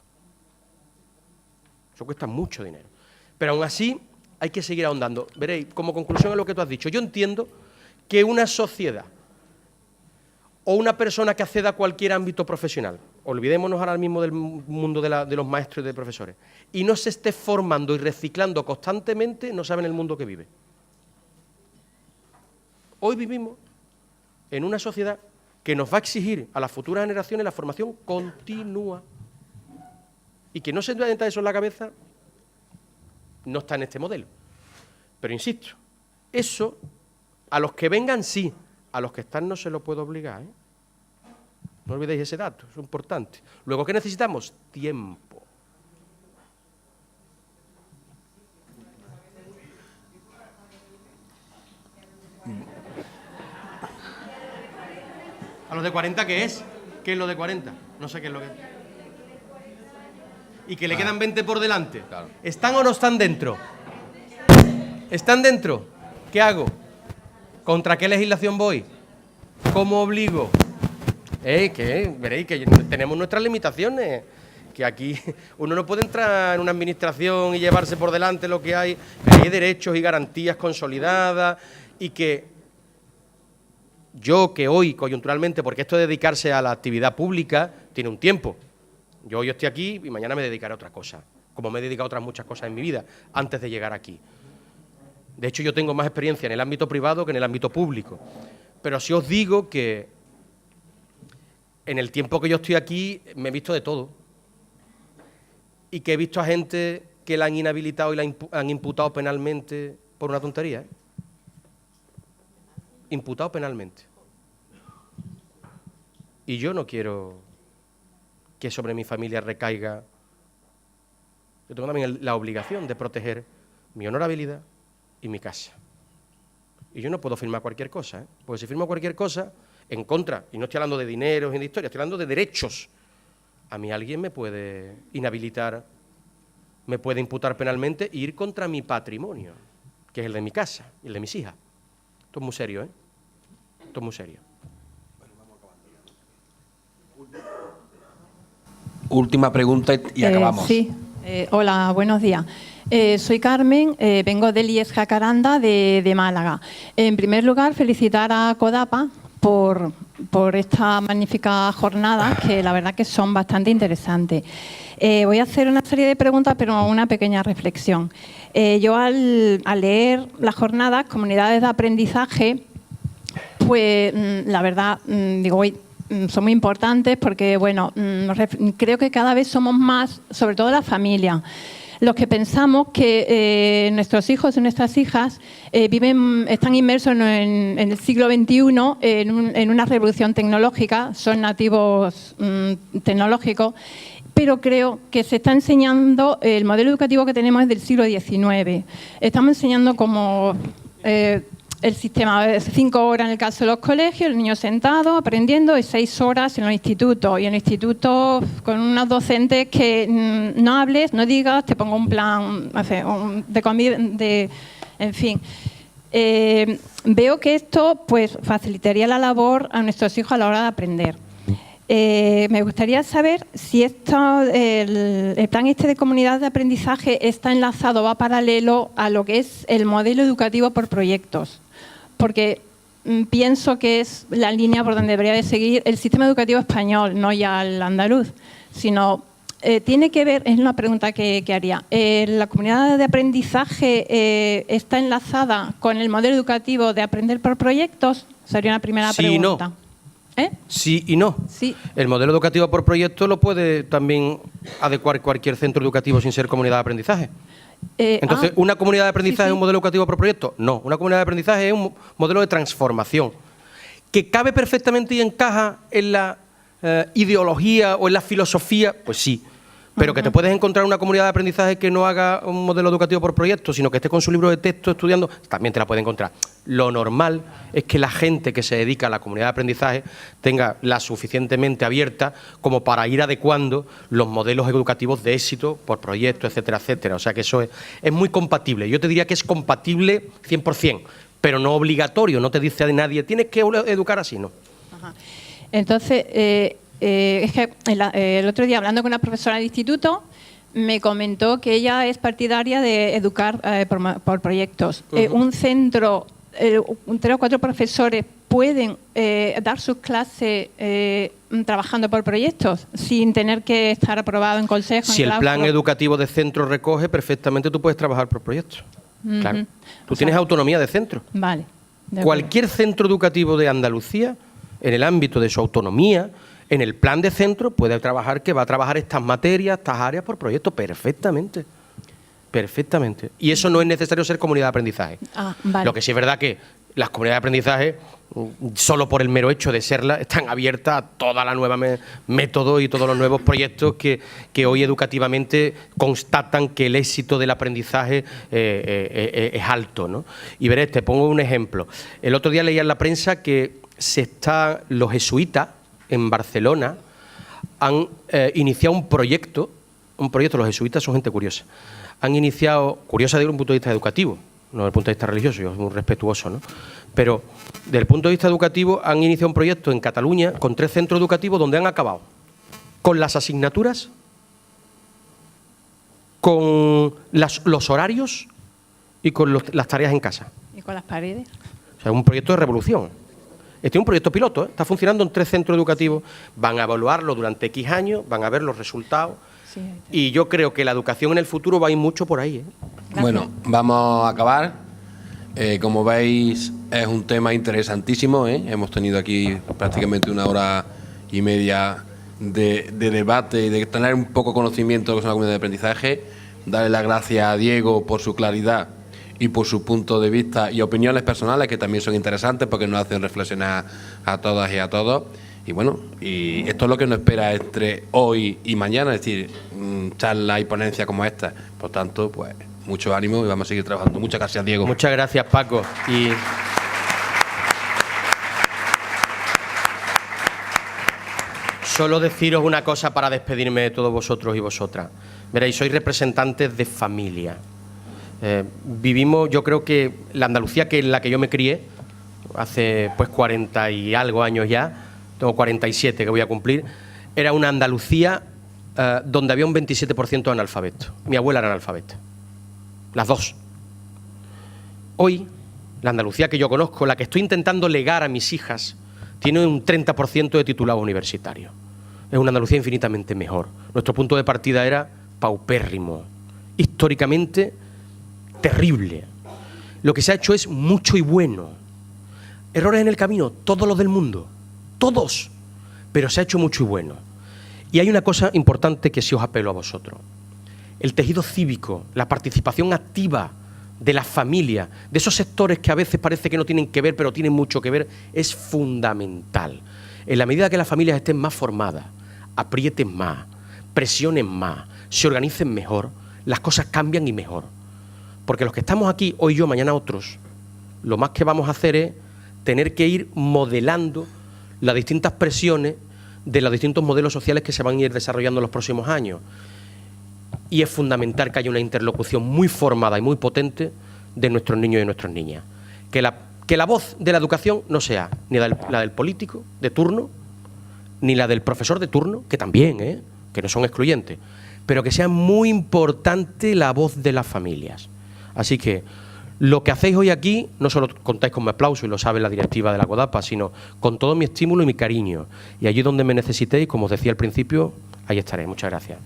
Eso cuesta mucho dinero. Pero aún así hay que seguir ahondando. Veréis, como conclusión a lo que tú has dicho, yo entiendo que una sociedad o una persona que acceda a cualquier ámbito profesional, olvidémonos ahora mismo del mundo de los maestros y de profesores, y no se esté formando y reciclando constantemente, no saben el mundo que vive. Hoy vivimos en una sociedad que nos va a exigir a las futuras generaciones la formación continua. Y que no se meta eso en la cabeza, no está en este modelo. Pero insisto, eso a los que vengan sí, a los que están no se lo puedo obligar, No olvidéis ese dato, es importante. Luego, ¿qué necesitamos? Tiempo. ¿A los de 40 qué es? ¿Qué es lo de 40? No sé qué es lo que es. Y que le quedan 20 por delante. Claro. ¿Están o no están dentro? ¿Están dentro? ¿Qué hago? ¿Contra qué legislación voy? ¿Cómo obligo? Que veréis que tenemos nuestras limitaciones. Que aquí uno no puede entrar en una administración y llevarse por delante lo que hay. Hay derechos y garantías consolidadas y que yo que hoy, coyunturalmente, porque esto de dedicarse a la actividad pública tiene un tiempo. Yo hoy estoy aquí y mañana me dedicaré a otra cosa, como me he dedicado a otras muchas cosas en mi vida antes de llegar aquí. De hecho, yo tengo más experiencia en el ámbito privado que en el ámbito público. Pero sí os digo que en el tiempo que yo estoy aquí me he visto de todo. Y que he visto a gente que la han inhabilitado y la han imputado penalmente por una tontería, ¿eh? Imputado penalmente. Y yo no quiero que sobre mi familia recaiga. Yo tengo también la obligación de proteger mi honorabilidad y mi casa. Y yo no puedo firmar cualquier cosa, ¿eh? Porque si firmo cualquier cosa en contra, y no estoy hablando de dinero ni de historia, estoy hablando de derechos, a mí alguien me puede inhabilitar, me puede imputar penalmente e ir contra mi patrimonio, que es el de mi casa y el de mis hijas. Esto es muy serio, ¿eh? Esto es muy serio. Última pregunta y acabamos. Sí, hola, buenos días. Soy Carmen, vengo del IES Jacaranda de Málaga. En primer lugar, felicitar a CODAPA por esta magnífica jornada, que la verdad que son bastante interesantes. Voy a hacer una serie de preguntas, pero una pequeña reflexión. Yo al leer las jornadas, comunidades de aprendizaje, pues la verdad, digo, son muy importantes porque, bueno, creo que cada vez somos más, sobre todo la familia, los que pensamos que nuestros hijos y nuestras hijas están inmersos en el siglo XXI, en una revolución tecnológica, son nativos tecnológicos, pero creo que se está enseñando, el modelo educativo que tenemos es del siglo XIX. Estamos enseñando como el sistema de 5 horas en el caso de los colegios, el niño sentado aprendiendo, y 6 horas en los institutos. Y en el instituto con unos docentes que no hables, no digas, te pongo un plan de comida, en fin. Veo que esto pues facilitaría la labor a nuestros hijos a la hora de aprender. Me gustaría saber si el plan de comunidad de aprendizaje está enlazado, va paralelo a lo que es el modelo educativo por proyectos, porque pienso que es la línea por donde debería de seguir el sistema educativo español, no ya el andaluz, sino tiene que ver, es una pregunta que haría, ¿la comunidad de aprendizaje está enlazada con el modelo educativo de aprender por proyectos? Sería una primera pregunta. No. Sí y no. Sí. El modelo educativo por proyecto lo puede también adecuar cualquier centro educativo sin ser comunidad de aprendizaje. Entonces, ¿una comunidad de aprendizaje es un modelo educativo por proyecto? No, una comunidad de aprendizaje es un modelo de transformación que cabe perfectamente y encaja en la ideología o en la filosofía, pues sí. Pero que te puedes encontrar una comunidad de aprendizaje que no haga un modelo educativo por proyecto, sino que esté con su libro de texto estudiando, también te la puedes encontrar. Lo normal es que la gente que se dedica a la comunidad de aprendizaje tenga la suficientemente abierta como para ir adecuando los modelos educativos de éxito por proyecto, etcétera, etcétera. O sea que eso es muy compatible. Yo te diría que es compatible 100%, pero no obligatorio. No te dice a nadie, tienes que educar así, ¿no? Ajá. Entonces, es que el otro día, hablando con una profesora de instituto, me comentó que ella es partidaria de educar por proyectos. Un centro, 3 o 4 profesores pueden dar sus clases trabajando por proyectos sin tener que estar aprobado en consejo. Si el plan educativo de centro recoge, perfectamente tú puedes trabajar por proyectos. Claro. Tú tienes autonomía de centro. Vale. Cualquier centro educativo de Andalucía, en el ámbito de su autonomía, en el plan de centro puede trabajar, que va a trabajar estas materias, estas áreas por proyecto perfectamente. Perfectamente. Y eso no es necesario ser comunidad de aprendizaje. Vale. Lo que sí es verdad que las comunidades de aprendizaje, solo por el mero hecho de serlas, están abiertas a toda la nueva métodos y todos los nuevos proyectos que hoy educativamente constatan que el éxito del aprendizaje es alto, ¿no? Y veréis, te pongo un ejemplo. El otro día leía en la prensa que los jesuitas en Barcelona han iniciado un proyecto, los jesuitas son gente curiosa, han iniciado, curiosa desde un punto de vista educativo, no desde el punto de vista religioso, yo soy muy respetuoso, ¿no? Pero desde el punto de vista educativo han iniciado un proyecto en Cataluña con 3 centros educativos donde han acabado con las asignaturas, con los horarios y con las tareas en casa. ¿Y con las paredes? O sea, es un proyecto de revolución. Este es un proyecto piloto, está funcionando en 3 centros educativos, van a evaluarlo durante X años, van a ver los resultados. Sí, y yo creo que la educación en el futuro va a ir mucho por ahí. Bueno, vamos a acabar. Como veis, es un tema interesantísimo, ¿eh? Hemos tenido aquí prácticamente 1 hora y media de debate y de tener un poco conocimiento de lo que es una comunidad de aprendizaje. Darle las gracias a Diego por su claridad y por su punto de vista y opiniones personales, que también son interesantes porque nos hacen reflexionar a todas y a todos. Y bueno, y esto es lo que nos espera entre hoy y mañana, es decir, charlas y ponencias como esta. Por tanto, pues mucho ánimo y vamos a seguir trabajando. Muchas gracias, Diego. Muchas gracias, Paco. Y solo deciros una cosa para despedirme de todos vosotros y vosotras. Veréis, sois representantes de familia. Vivimos, yo creo que la Andalucía que en la que yo me crié, hace pues 40 y algo años ya, tengo 47 que voy a cumplir, era una Andalucía donde había un 27% de analfabetos. Mi abuela era analfabeta. Las dos. Hoy, la Andalucía que yo conozco, la que estoy intentando legar a mis hijas, tiene un 30% de titulados universitarios. Es una Andalucía infinitamente mejor. Nuestro punto de partida era paupérrimo, históricamente terrible. Lo que se ha hecho es mucho y bueno. Errores en el camino, todos los del mundo, todos, pero se ha hecho mucho y bueno. Y hay una cosa importante que sí os apelo a vosotros. El tejido cívico, la participación activa de las familias, de esos sectores que a veces parece que no tienen que ver, pero tienen mucho que ver, es fundamental. En la medida que las familias estén más formadas, aprieten más, presionen más, se organicen mejor, las cosas cambian y mejor. Porque los que estamos aquí, hoy yo, mañana otros, lo más que vamos a hacer es tener que ir modelando las distintas presiones de los distintos modelos sociales que se van a ir desarrollando en los próximos años. Y es fundamental que haya una interlocución muy formada y muy potente de nuestros niños y nuestras niñas. Que la voz de la educación no sea ni la del político de turno, ni la del profesor de turno, que también, que no son excluyentes, pero que sea muy importante la voz de las familias. Así que lo que hacéis hoy aquí, no solo contáis con mi aplauso, y lo sabe la directiva de la CODAPA, sino con todo mi estímulo y mi cariño. Y allí donde me necesitéis, como os decía al principio, ahí estaré. Muchas gracias.